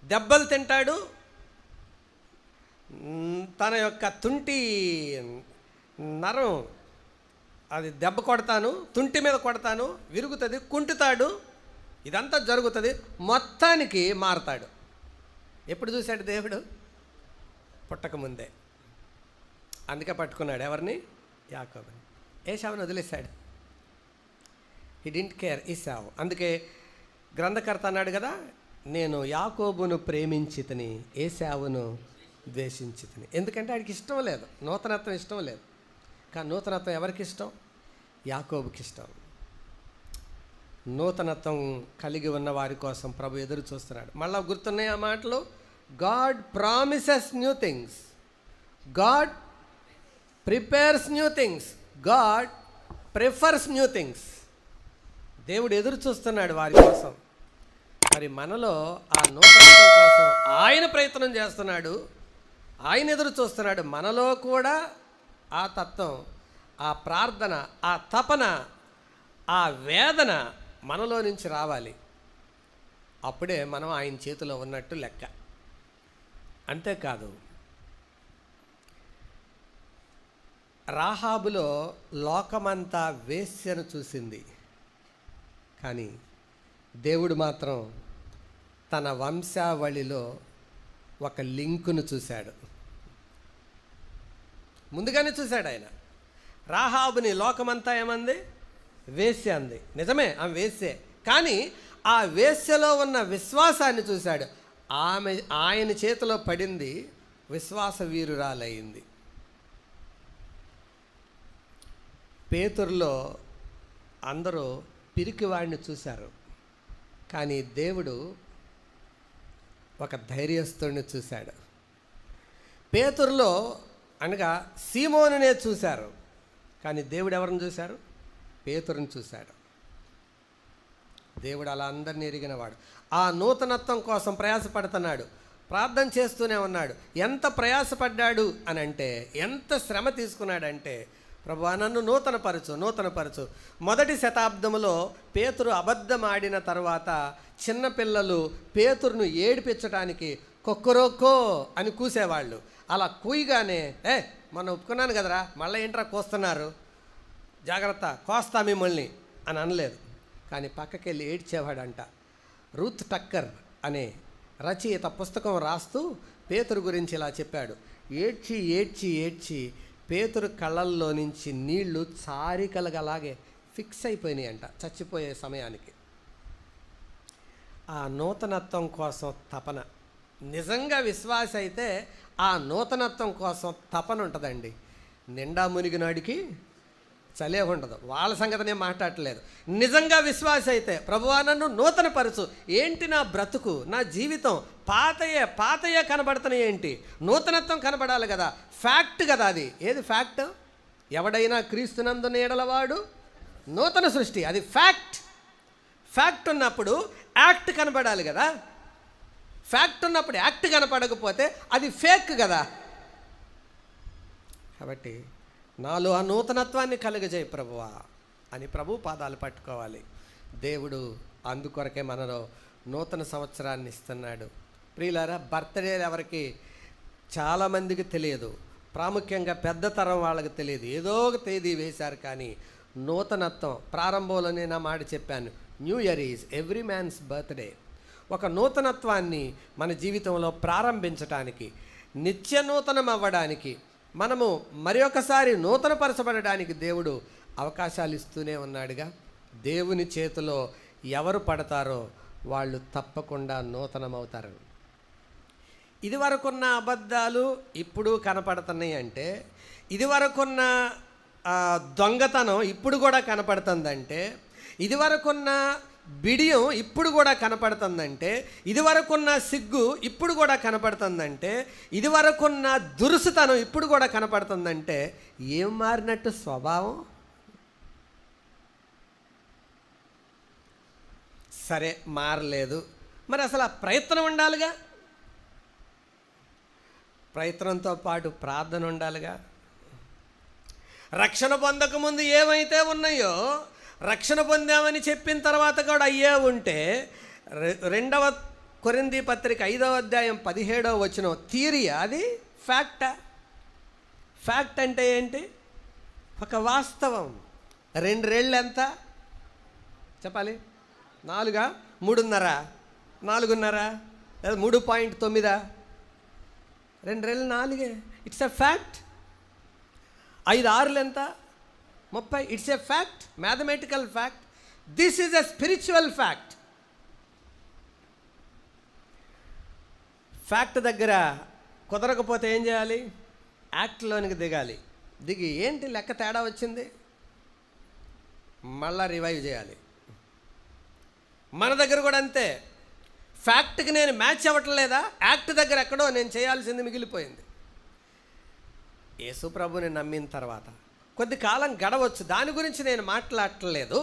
దెబ్బలు తింటాడు, తన యొక్క తుంటి నరం అది దెబ్బ కొడతాను, తుంటి మీద కొడతాను, విరుగుతుంది, కుంటుతాడు, ఇదంతా జరుగుతుంది, మొత్తానికి మారతాడు. ఎప్పుడు చూశాడు దేవుడు? పుట్టకముందే. అందుకే పట్టుకున్నాడు ఎవరిని? యాకోబుని. ఏశావుని వదిలేశాడు. He didn't care Esau. అందుకే గ్రంథకర్త అన్నాడు కదా, నేను యాకోబును ప్రేమించితిని, ఏశావును ద్వేషించితిని. ఎందుకంటే ఆడికి ఇష్టం లేదు, నూతనత్వం ఇష్టం లేదు. కానీ నూతనత్వం ఎవరికి ఇష్టం? యాకోబుకి ఇష్టం. నూతనత్వం కలిగి ఉన్న వారి కోసం ప్రభు ఎదురు చూస్తున్నాడు. మళ్ళీ గుర్తున్నాయి ఆ మాటలు? God promises new things, God prepares new things, God prefers new things. దేవుడు ఎదురు చూస్తున్నాడు వారి కోసం. మరి మనలో ఆ నూతనత్వం కోసం ఆయన ప్రయత్నం చేస్తున్నాడు, ఆయన ఎదురు చూస్తున్నాడు. మనలో కూడా ఆ తత్వం, ఆ ప్రార్థన, ఆ తపన, ఆ వేదన మనలో నుంచి రావాలి. అప్పుడే మనం ఆయన చేతిలో ఉన్నట్టు లెక్క. అంతేకాదు, రాహాబులో లోకమంతా వేశ్యను చూసింది, కానీ దేవుడు మాత్రం తన వంశావళిలో ఒక లింకును చూశాడు. ముందుగానే చూశాడు ఆయన. రాహాబుని లోకమంతా ఏమంది? వేశ్య అంది. నిజమే, ఆమె వేశ్యే. కానీ ఆ వేశ్యలో ఉన్న విశ్వాసాన్ని చూశాడు. ఆయన చేతిలో పడింది, విశ్వాస వీరురాలయ్యింది. పేతురులో అందరూ పిరికివాడిని చూశారు, కానీ దేవుడు ఒక ధైర్యస్తుడిని చూశాడు. పేతురులో అనగా సీమోనునే చూశారు, కానీ దేవుడు ఎవరిని చూశారు? పేతురుని చూశాడు. దేవుడు అలా అందరినీ ఎరిగినవాడు. ఆ నూతనత్వం కోసం ప్రయాసపడుతున్నాడు, ప్రార్థన చేస్తూనే ఉన్నాడు. ఎంత ప్రయాసపడ్డాడు అని అంటే, ఎంత శ్రమ తీసుకున్నాడంటే, ప్రభువా నన్ను నూతనపరచు. మొదటి శతాబ్దంలో పేతురు అబద్ధం ఆడిన తర్వాత చిన్నపిల్లలు పేతురును ఏడిపించడానికి కొక్కరోకో అని కూసేవాళ్ళు. అలా కూయగానే, మొన్న ఒప్పుకున్నాను కదరా, మళ్ళీ ఏంట్రా కోస్తున్నారు, జాగ్రత్త కోస్తా మిమ్మల్ని అని అనలేదు. కానీ పక్కకెళ్ళి ఏడ్చేవాడంట. రూత్ టక్కర్ అనే రచయిత పుస్తకం రాస్తూ పేతురు గురించి ఇలా చెప్పాడు. ఏడ్చి పేతురు కళ్ళల్లో నుంచి నీళ్లు చారికలగలాగే ఫిక్స్ అయిపోయినాయి అంట చచ్చిపోయే సమయానికి. ఆ నూతనత్వం కోసం తపన. నిజంగా విశ్వాస అయితే ఆ నూతనత్వం కోసం తపన ఉంటుందండి. నిండా మునిగినాడికి చలే ఉండదు. వాళ్ళ సంగతి నేను మాట్లాడట్లేదు. నిజంగా విశ్వాస అయితే, ప్రభువా నన్ను నూతన పరుచు. ఏంటి నా బ్రతుకు, నా జీవితం పాతయే కనబడుతున్నాయి, ఏంటి నూతనత్వం కనబడాలి కదా. ఫ్యాక్ట్ కదా అది. ఏది ఫ్యాక్ట్? ఎవడైనా క్రీస్తునందు నీడలవాడు నూతన సృష్టి. అది ఫ్యాక్ట్ ఉన్నప్పుడు యాక్ట్ కనబడాలి కదా. ఫ్యాక్ట్ ఉన్నప్పుడు యాక్ట్ కనపడకపోతే అది ఫేక్ కదా. కాబట్టి నాలో ఆ నూతనత్వాన్ని కలుగజేయి ప్రభువా అని ప్రభు పాదాలు పట్టుకోవాలి. దేవుడు అందుకొరకే మనలో నూతన సంవత్సరాన్ని ఇస్తున్నాడు. ప్రియులారా, బర్త్డేలు ఎవరికి చాలామందికి తెలియదు, ప్రాముఖ్యంగా పెద్ద తరం వాళ్ళకి తెలియదు. ఏదో ఒక తేదీ వేశారు, కానీ నూతనత్వం ప్రారంభంలోనే నా మాట చెప్పాను. New year is every man's birthday. ఒక నూతనత్వాన్ని మన జీవితంలో ప్రారంభించటానికి, నిత్య నూతనం అవ్వడానికి, మనము మరి ఒకసారి నూతనపరచబడడానికి దేవుడు అవకాశాలు ఇస్తూనే ఉన్నాడుగా. దేవుని చేతిలో ఎవరు పడతారో వాళ్ళు తప్పకుండా నూతనమవుతారు. ఇదివరకున్న అబద్ధాలు ఇప్పుడు కనపడుతున్నాయి అంటే, ఇదివరకున్న దొంగతనం ఇప్పుడు కూడా కనపడుతుందంటే, ఇదివరకున్న బిడియం ఇప్పుడు కూడా కనపడుతుందంటే, ఇదివరకున్న సిగ్గు ఇప్పుడు కూడా కనపడుతుందంటే, ఇదివరకున్న దురుసుతనం ఇప్పుడు కూడా కనపడుతుందంటే, ఏం మారినట్టు స్వభావం? సరే, మారలేదు, మరి అసలు ఆ ప్రయత్నం ఉండాలిగా. ప్రయత్నంతో పాటు ప్రార్థన ఉండాలిగా. రక్షణ పొందకముందు ఏమైతే ఉన్నాయో, రక్షణ పొందామని చెప్పిన తర్వాత కూడా అయ్యే ఉంటే, 2వ కొరింథీ పత్రిక 5వ అధ్యాయం 17వ వచనం థియరీయా, అది ఫ్యాక్టా? ఫ్యాక్ట్ అంటే ఏంటి? ఒక వాస్తవం. 2 రెళ్ళు ఎంత చెప్పాలి? 4, 3.5, 4.5 లేదా 3.9, 2 రెళ్ళు 4. It's a fact. 5 6 ఎంత? 30. It's a fact, mathematical fact. This is a spiritual fact. Fact దగ్గర కుదరకపోతే ఏం చేయాలి? యాక్ట్లోనికి దిగాలి. దిగి ఏంటి లెక్క తేడా వచ్చింది, మళ్ళా రివైవ్ చేయాలి. మన దగ్గర కూడా అంతే. ఫ్యాక్ట్కి నేను మ్యాచ్ అవ్వట్లేదా, యాక్ట్ దగ్గర ఎక్కడో నేను చేయాల్సింది మిగిలిపోయింది. యేసు ప్రభుని నమ్మిన తర్వాత కొద్ది కాలం గడవచ్చు, దాని గురించి నేను మాట్లాడట్లేదు.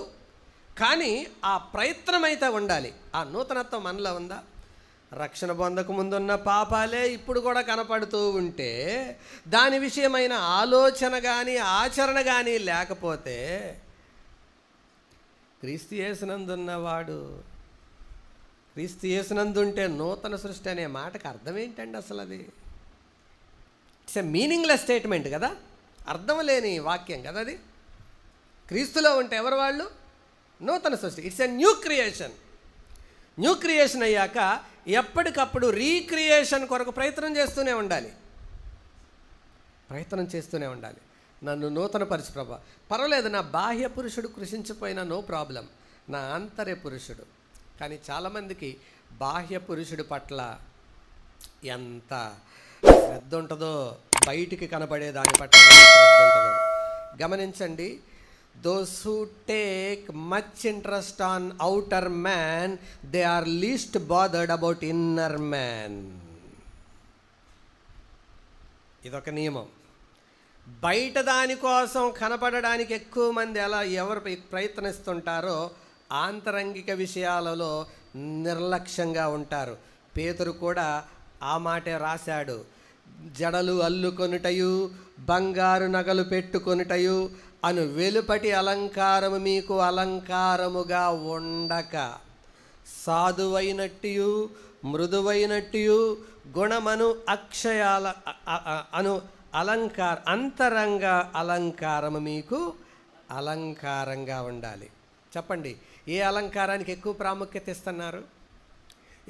కానీ ఆ ప్రయత్నం అయితే ఉండాలి. ఆ నూతనత్వం మనలో ఉందా? రక్షణ పొందక ముందున్న పాపాలే ఇప్పుడు కూడా కనపడుతూ ఉంటే, దాని విషయమైన ఆలోచన కానీ ఆచరణ కానీ లేకపోతే, క్రీస్తు యేసునందున్నవాడు క్రీస్తు యేసునందుంటే నూతన సృష్టి అనే మాటకు అర్థం ఏంటండి అసలు? అది ఇట్స్ ఎ మీనింగ్లెస్ స్టేట్మెంట్ కదా, అర్థం లేని వాక్యం కదా అది. క్రీస్తులో ఉంటే ఎవరు వాళ్ళు? నూతన సృష్టి. It's a new creation. New creation అయ్యాక ఎప్పటికప్పుడు రీక్రియేషన్ కొరకు ప్రయత్నం చేస్తూనే ఉండాలి. నన్ను నూతన పరిచు ప్రభా. పర్వాలేదు, నా బాహ్య పురుషుడు కృషించిపోయినా నో ప్రాబ్లం, నా ఆంతర్య పురుషుడు. కానీ చాలామందికి బాహ్య పురుషుడి పట్ల ఎంత శ్రద్ధ ఉంటుందో, బయటికి కనబడే దాని పట్ల శ్రద్ధ ఉంటుందో గమనించండి. Those who take much interest on outer man, they are least bothered about inner man. ఇదొక నియమం. బయట దానికోసం కనపడడానికి ఎక్కువ మంది ఎవరు ప్రయత్నిస్తుంటారో ఆంతరంగిక విషయాలలో నిర్లక్ష్యంగా ఉంటారు. పేతురు కూడా ఆ మాటే రాశాడు. జడలు అల్లుకొనుటయు బంగారు నగలు పెట్టుకొనుటయు అను వెలుపటి అలంకారము మీకు అలంకారముగా ఉండక, సాధువైనట్టు మృదువైనట్టు గుణమను అక్షయాల అను అంతరంగ అలంకారము మీకు అలంకారంగా ఉండాలి. చెప్పండి, ఏ అలంకారానికి ఎక్కువ ప్రాముఖ్యత ఇస్తున్నారు?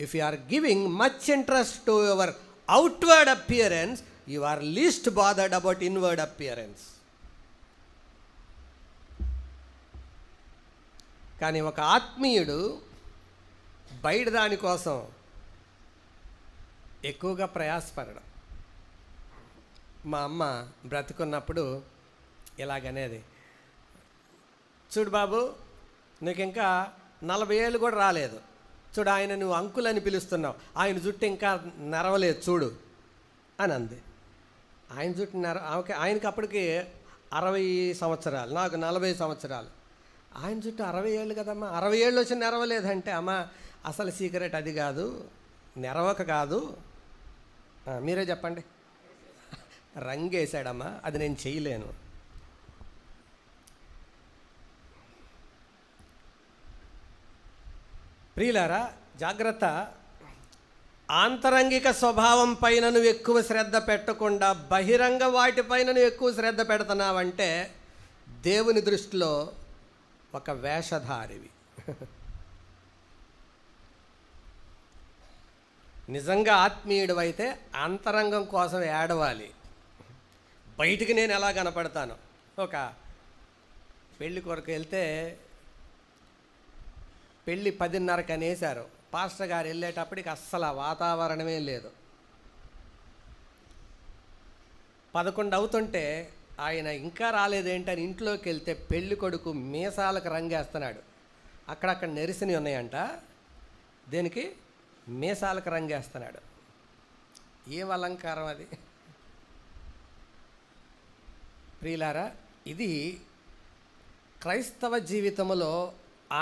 If you are giving much interest to your outward appearance, you are least bothered about inward appearance. కానీ ఒక ఆత్మీయుడు బయట దానికోసం ఎక్కువగా ప్రయాసపడడం. మా అమ్మ బ్రతుకున్నప్పుడు ఇలాగనేది, చూడు బాబు, నీకు ఇంకా 40 ఏళ్ళు కూడా రాలేదు, చూడు ఆయన నువ్వు అంకుల్ అని పిలుస్తున్నావు, ఆయన జుట్టు ఇంకా నెరవలేదు చూడు అని అంది. ఆయన జుట్టు ఆయనకి అప్పటికి 60 సంవత్సరాలు, నాకు 40 సంవత్సరాలు. ఆయన చుట్టూ 60 ఏళ్ళు కదమ్మా, 60 ఏళ్ళు వచ్చి నెరవలేదంటే, అమ్మ అసలు సీక్రెట్ అది కాదు, నెరవక కాదు, మీరే చెప్పండి. రంగేశాడమ్మా, అది నేను చేయలేను. ప్రియులారా జాగ్రత్త, ఆంతరంగిక స్వభావం పైన నువ్వు ఎక్కువ శ్రద్ధ పెట్టకుండా బహిరంగ వాటిపైన నువ్వు ఎక్కువ శ్రద్ధ పెడుతున్నావంటే దేవుని దృష్టిలో ఒక వేషధారివి. నిజంగా ఆత్మీయుడు అయితే అంతరంగం కోసం ఏడవాలి. బయటికి నేను ఎలా కనపడతాను, ఒక పెళ్ళి కొరకు వెళ్తే పెళ్ళి 10:30కి అనేసారు, పాస్టర్ గారు వెళ్ళేటప్పటికి అస్సలు వాతావరణమే లేదు. 11 అవుతుంటే ఆయన ఇంకా రాలేదేంటని ఇంట్లోకి వెళ్తే పెళ్ళి కొడుకు మీసాలకు రంగేస్తున్నాడు. అక్కడక్కడ నెరిసిని ఉన్నాయంట, దేనికి మీసాలకు రంగేస్తున్నాడు. ఏం అలంకారం అది. ప్రియులారా, ఇది క్రైస్తవ జీవితంలో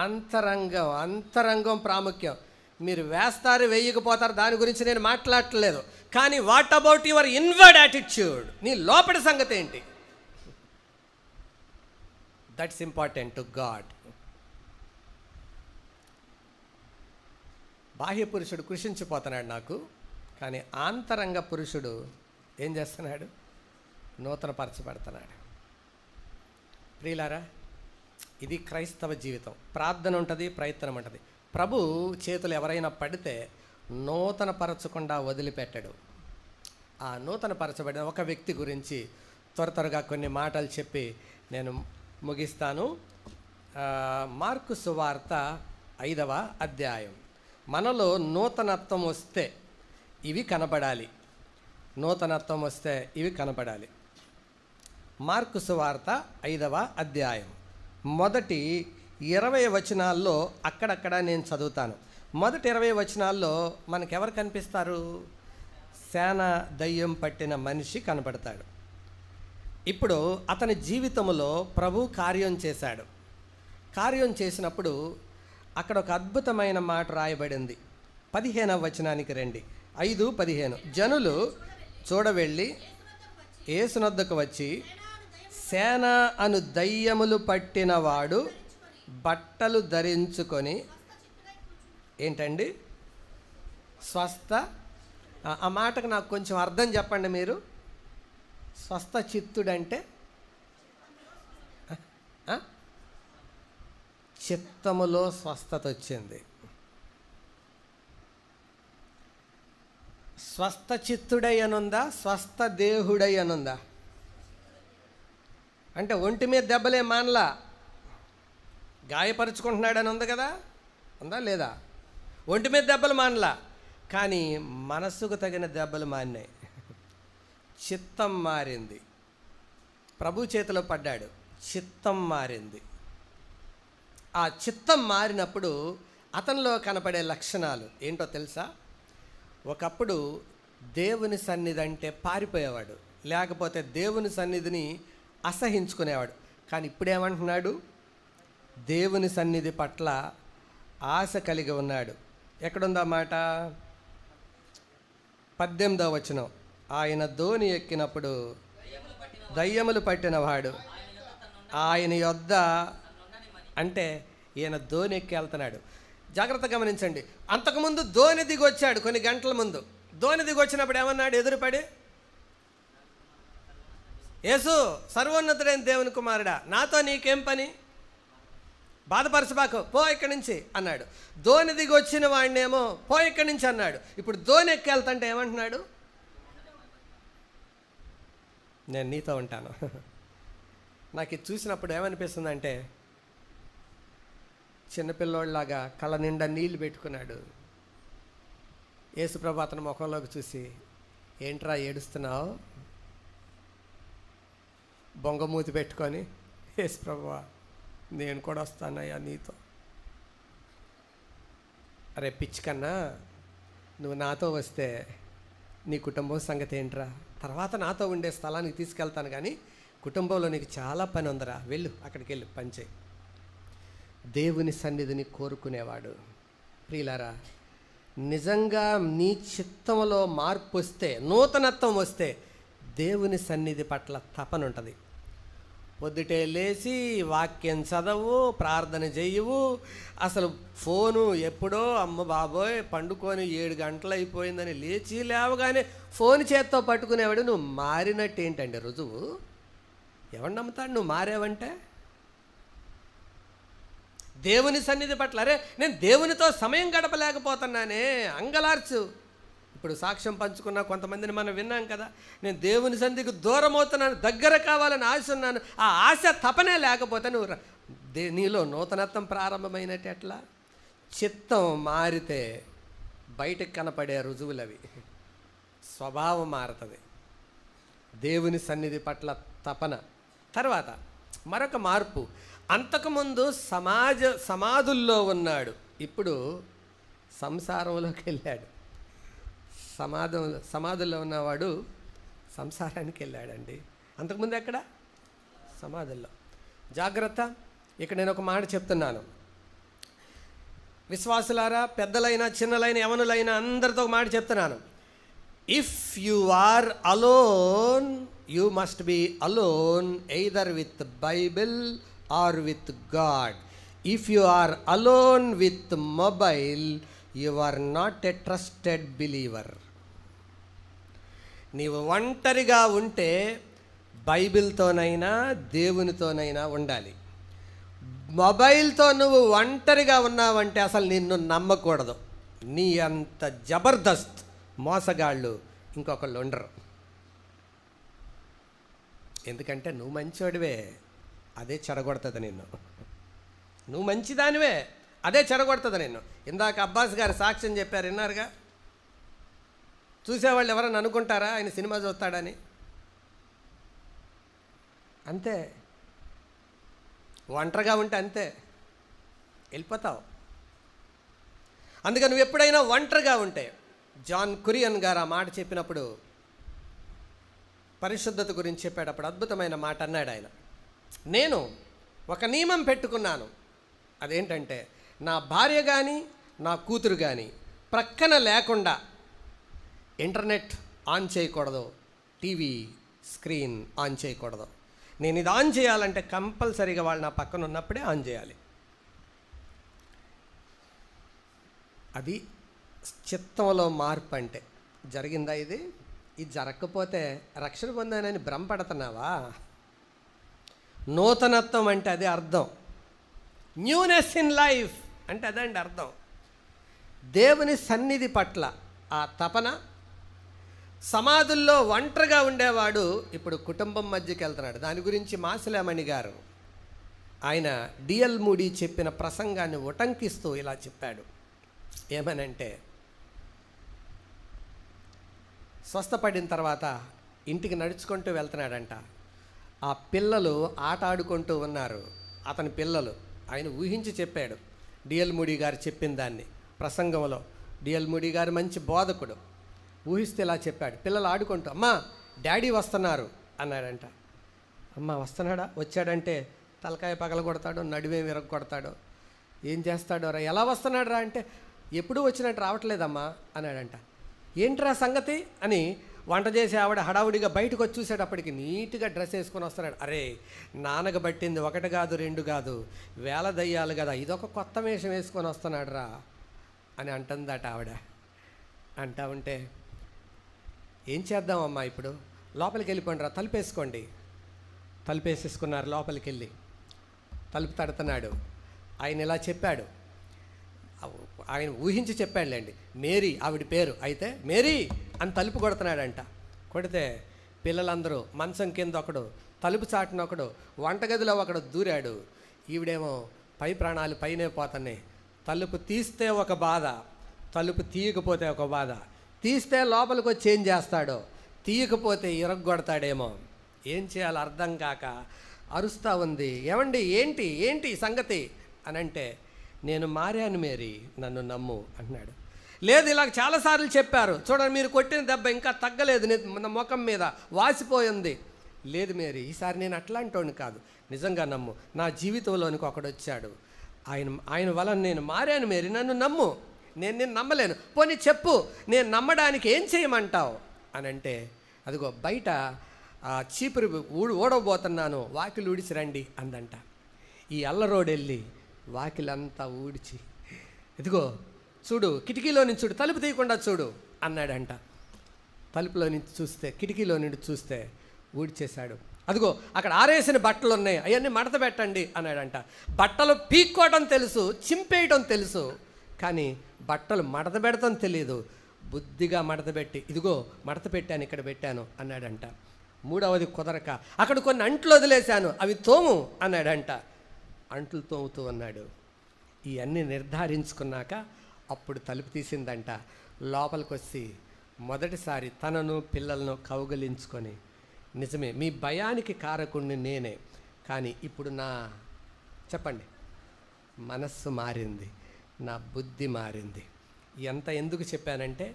అంతరంగం ప్రాముఖ్యం. మీరు వేస్తారు, వేయకపోతారు, దాని గురించి నేను మాట్లాడట్లేదు. కానీ what about your inward attitude, నీ లోపలి సంగతి ఏంటి? That's important to God. బాహ్య పురుషుడు కృషించిపోతున్నాడు నాకు, కానీ ఆంతరంగ పురుషుడు ఏం చేస్తున్నాడు? నూతనపరచబడుతున్నాడు. ప్రియులారా, ఇది క్రైస్తవ జీవితం. ప్రార్థన ఉంటుంది, ప్రయత్నం ఉంటుంది. ప్రభు చేతులు ఎవరైనా పడితే నూతనపరచకుండా వదిలిపెట్టడు. ఆ నూతనపరచబడిన ఒక వ్యక్తి గురించి త్వరగా కొన్ని మాటలు చెప్పి నేను ముగిస్తాను. మార్కు సువార్త 5వ అధ్యాయం. మనలో నూతనత్వం వస్తే ఇవి కనపడాలి. నూతనత్వం వస్తే ఇవి కనపడాలి. మార్కు సువార్త 5వ అధ్యాయం మొదటి 20 వచనాల్లో అక్కడక్కడ నేను చదువుతాను. మొదటి 20 వచనాల్లో మనకెవరు కనిపిస్తారు? సేన దయ్యం పట్టిన మనిషి కనపడతాడు. ఇప్పుడు అతని జీవితంలో ప్రభు కార్యం చేశాడు. కార్యం చేసినప్పుడు అక్కడ ఒక అద్భుతమైన మాట రాయబడింది. 15వ వచనానికి రండి. 5:15. జనులు చూడవెళ్ళి యేసునొద్దకు వచ్చి, సేన అను దయ్యములు పట్టినవాడు బట్టలు ధరించుకొని ఏంటండి స్వస్థ. ఆ మాటకు నాకు కొంచెం అర్థం చెప్పండి మీరు. స్వస్థ చిత్తుడంటే చిత్తములో స్వస్థత వచ్చింది. స్వస్థ చిత్తుడై అనుందా, స్వస్థ దేహుడై అనుందా? అంటే ఒంటి మీద దెబ్బలే మానలా, గాయపరుచుకుంటున్నాడని ఉంది కదా, ఉందా లేదా? ఒంటి మీద దెబ్బలు మానలా, కానీ మనస్సుకు తగిన దెబ్బలు మారినాయి. చిత్తం మారింది. ప్రభు చేతిలో పడ్డాడు, చిత్తం మారింది. ఆ చిత్తం మారినప్పుడు అతనిలో కనపడే లక్షణాలు ఏంటో తెలుసా? ఒకప్పుడు దేవుని సన్నిధి అంటే పారిపోయేవాడు, లేకపోతే దేవుని సన్నిధిని అసహించుకునేవాడు. కానీ ఇప్పుడేమంటున్నాడు? దేవుని సన్నిధి పట్ల ఆశ కలిగి ఉన్నాడు. ఎక్కడుందా మాట? 18వ వచనం. ఆయన ధోని ఎక్కినప్పుడు దయ్యములు పట్టినవాడు ఆయన యొద్ద, అంటే ఈయన ధోని ఎక్కి వెళ్తున్నాడు. జాగ్రత్త గమనించండి. అంతకుముందు ధోని దిగి వచ్చాడు. కొన్ని గంటల ముందు ధోని దిగి వచ్చినప్పుడు ఏమన్నాడు? ఎదురుపడి, యేసు సర్వోన్నతుడైన దేవుని కుమారుడా, నాతో నీకేం పని, బాధపరచబాకు, పో ఇక్కడి నుంచి అన్నాడు. ధోని దిగి వచ్చిన వాడినేమో పో ఇక్కడి నుంచి అన్నాడు. ఇప్పుడు ధోని ఎక్కి వెళ్తుంటే ఏమంటున్నాడు? నేను నీతో ఉంటాను. నాకు ఇది చూసినప్పుడు ఏమనిపిస్తుందంటే, చిన్నపిల్లోళ్ళలాగా కళ్ళ నిండా నీళ్లు పెట్టుకున్నాడు. యేసుప్రభు అతని ముఖంలోకి చూసి, ఏంట్రా ఏడుస్తున్నావు? బొంగమూతి పెట్టుకొని, యేసుప్రభువా నేను కూడా వస్తానయ్యా నీతో. అరే పిచ్చికన్నా, నువ్వు నాతో వస్తే నీ కుటుంబం సంగతి ఏంట్రా? తర్వాత నాతో ఉండే స్థలానికి తీసుకెళ్తాను, కానీ కుటుంబంలో నీకు చాలా పని ఉందరా, వెళ్ళు, అక్కడికి వెళ్ళి పని చేయి. దేవుని సన్నిధిని కోరుకునేవాడు. ప్రియులారా, నిజంగా నీ చిత్తంలో మార్పు వస్తే, నూతనత్వం వస్తే, దేవుని సన్నిధి పట్ల తపన ఉంటుంది. పొద్దుటే లేచి వాక్యం చదవు, ప్రార్థన చెయ్యవు. అసలు ఫోను ఎప్పుడో అమ్మ బాబోయ్ పండుకొని 7 గంటలు అయిపోయిందని లేచి లేవగానే ఫోన్ చేత్తో పట్టుకునేవాడు. నువ్వు మారినట్టు ఏంటండి రుజువు? ఎవడు నమ్ముతాడు నువ్వు మారావంటే? దేవుని సన్నిధి పట్ల, అరే నేను దేవునితో సమయం గడపలేకపోతున్నానే, అంగలార్చు. ఇప్పుడు సాక్ష్యం పంచుకున్న కొంతమందిని మనం విన్నాం కదా, నేను దేవుని సన్నిధికి దూరం అవుతున్నాను, దగ్గర కావాలని ఆశ ఉన్నాను. ఆ ఆశ తపనే లేకపోతే నువ్వు నీలో నూతనత్వం ప్రారంభమైనట్టు ఎట్లా? చిత్తం మారితే బయటకు కనపడే రుజువులు అవి. స్వభావం మారుతుంది. దేవుని సన్నిధి పట్ల తపన. తర్వాత మరొక మార్పు, అంతకుముందు సమాధుల్లో ఉన్నాడు, ఇప్పుడు సంసారంలోకి వెళ్ళాడు. సమాధుల్లో ఉన్నవాడు సంసారానికి వెళ్ళాడండి. అంతకుముందు ఎక్కడ? సమాధుల్లో. జాగ్రత్త, ఇక్కడ నేను ఒక మాట చెప్తున్నాను. విశ్వాసులారా, పెద్దలైనా చిన్నలైన యవనులైనా అందరితో ఒక మాట చెప్తున్నాను. If you are alone, you must be alone either with Bible or with God. If you are alone with mobile, you are not a trusted believer. నీవు ఒంటరిగా ఉంటే బైబిల్తోనైనా దేవునితోనైనా ఉండాలి. మొబైల్తో నువ్వు ఒంటరిగా ఉన్నావంటే అసలు నిన్ను నమ్మకూడదు. నీ అంత జబర్దస్త్ మోసగాళ్ళు ఇంకొకళ్ళు ఉండరు. ఎందుకంటే నువ్వు మంచివాడివే, అదే చెడగొడుతుంది నిన్ను. నువ్వు మంచిదానివే, అదే చెడగొడుతుంది నిన్ను. ఇందాక అబ్బాస్ గారు సాక్ష్యం చెప్పారు, విన్నారుగా. చూసేవాళ్ళు ఎవరన్నా అనుకుంటారా ఆయన సినిమా చూస్తాడని? అంతే, ఒంటరిగా ఉంటే అంతే, వెళ్ళిపోతావు. అందుకని నువ్వు ఎప్పుడైనా ఒంటరిగా ఉంటే, జాన్ కురియన్ గారు ఆ మాట చెప్పినప్పుడు, పరిశుద్ధత గురించి చెప్పేటప్పుడు అద్భుతమైన మాట అన్నాడు ఆయన. నేను ఒక నియమం పెట్టుకున్నాను, అదేంటంటే నా భార్య కానీ నా కూతురు కానీ ప్రక్కన లేకుండా ఇంటర్నెట్ ఆన్ చేయకూడదు, టీవీ స్క్రీన్ ఆన్ చేయకూడదు. నేను ఇది ఆన్ చేయాలంటే కంపల్సరీగా వాళ్ళు నా పక్కన ఉన్నప్పుడే ఆన్ చేయాలి. అది చిత్తంలో మార్పు అంటే. జరిగిందా ఇది? ఇది జరగకపోతే రక్షణ పొందానని భ్రమపడుతున్నావా? నూతనత్వం అంటే అదే అర్థం. న్యూనెస్ ఇన్ లైఫ్ అంటే అదండి అర్థం. దేవుని సన్నిధి పట్ల ఆ తపన. సమాధుల్లో ఒంటరిగా ఉండేవాడు ఇప్పుడు కుటుంబం మధ్యకి వెళ్తున్నాడు. దాని గురించి మాసిలామణి గారు ఆయన డిఎల్ మూడీ చెప్పిన ప్రసంగాన్ని ఉటంకిస్తూ ఇలా చెప్పాడు. ఏమనంటే, స్వస్థపడిన తర్వాత ఇంటికి నడుచుకుంటూ వెళ్తున్నాడంట. ఆ పిల్లలు ఆట ఆడుకుంటూ ఉన్నారు, అతని పిల్లలు. ఆయన ఊహించి చెప్పాడు డిఎల్ మూడీ గారు చెప్పిన దాన్ని ప్రసంగంలో. డిఎల్ మూడీ గారు మంచి బోధకుడు. ఊహిస్తే ఇలా చెప్పాడు, పిల్లలు ఆడుకుంటూ అమ్మా డాడీ వస్తున్నారు అన్నాడంట. అమ్మ వస్తున్నాడా? వచ్చాడంటే తలకాయ పగల కొడతాడో, నడివే విరగ కొడతాడో, ఏం చేస్తాడో రా. ఎలా వస్తున్నాడు రా అంటే, ఎప్పుడూ వచ్చినట్టు రావట్లేదమ్మా అన్నాడంట. ఏంట్రా సంగతి అని వంట చేసి ఆవిడ హడావుడిగా బయటకు వచ్చి చూసేటప్పటికి నీట్గా డ్రెస్ వేసుకొని వస్తున్నాడు. అరే నాన్నగ పట్టింది 1 కాదు 2 కాదు, వేల దయ్యాలు కదా, ఇదొక కొత్త వేషం వేసుకొని వస్తున్నాడు రా అని అంటుందట ఆవిడ. అంటా ఉంటే, ఏం చేద్దామమ్మా ఇప్పుడు? లోపలికి వెళ్ళిపోండి రా, తలుపేసుకోండి. తలుపేసేసుకున్నారు. లోపలికి వెళ్ళి తలుపు తడుతున్నాడు. ఆయన ఇలా చెప్పాడు, ఆయన ఊహించి చెప్పాడులేండి. మేరీ ఆవిడ పేరు. అయితే మేరీ అని తలుపు కొడుతున్నాడంట. కొడితే పిల్లలందరూ, మంచం కింద ఒకడు, తలుపు చాటున ఒకడు, వంటగదిలో ఒకడు దూరాడు. ఈవిడేమో పై ప్రాణాలు పైనే పోతున్నాయి. తలుపు తీస్తే ఒక బాధ, తలుపు తీయకపోతే ఒక బాధ. తీస్తే లోపలికి వచ్చి ఏం చేస్తాడో, తీయకపోతే ఇరగొడతాడేమో. ఏం చేయాలో అర్థం కాక అరుస్తూ ఉంది. ఏమండి ఏంటి ఏంటి సంగతి అని అంటే, నేను మారాను మేరీ, నన్ను నమ్ము అన్నాడు. లేదు, ఇలా చాలాసార్లు చెప్పారు, చూడండి మీరు కొట్టిన దెబ్బ ఇంకా తగ్గలేదు, నా ముఖం మీద వాసిపోయింది. లేదు మేరీ, ఈసారి నేను అట్లాంటోని కాదు, నిజంగా నమ్ము, నా జీవితంలోనికి ఒకడు వచ్చాడు, ఆయన వలన నేను మారాను మేరీ, నన్ను నమ్ము. నేను నిన్ను నమ్మలేను, పోనీ చెప్పు, నేను నమ్మడానికి ఏం చేయమంటావు అని అంటే, అదిగో బయట చీపురు ఊడబోతున్నాను, వాకిలు ఊడిచి రండి అందంట. ఈ అల్లరోడు వెళ్ళి వాకిలంతా ఊడిచి, ఇదిగో చూడు, కిటికీలో నుంచి చూడు, తలుపు తీయకుండా చూడు అన్నాడంట. తలుపులో నుంచి చూస్తే, కిటికీలో నుండి చూస్తే ఊడ్చేశాడు. అదిగో అక్కడ ఆరేసిన బట్టలు ఉన్నాయి, అవన్నీ మడత పెట్టండి అన్నాడంట. బట్టలు పీక్కోవడం తెలుసు, చింపేయటం తెలుసు, కానీ బట్టలు మడత పెడతాం తెలియదు. బుద్ధిగా మడత పెట్టి, ఇదిగో మడత పెట్టాను, ఇక్కడ పెట్టాను అన్నాడంట. మూడవది కుదరక, అక్కడ కొన్ని అంట్లు వదిలేశాను, అవి తోము అన్నాడంట. అంట్లు తోముతూ అన్నాడు. ఇవన్నీ నిర్ధారించుకున్నాక అప్పుడు తలుపు తీసిందంట. లోపలికి వచ్చి మొదటిసారి తనను పిల్లలను కౌగలించుకొని, నిజమే మీ భయానికి కారకుణ్ణి నేనే, కానీ ఇప్పుడు నా చెప్పండి మనస్సు మారింది, నా బుద్ధి మారింది. ఎంత ఎందుకు చెప్పానంటే,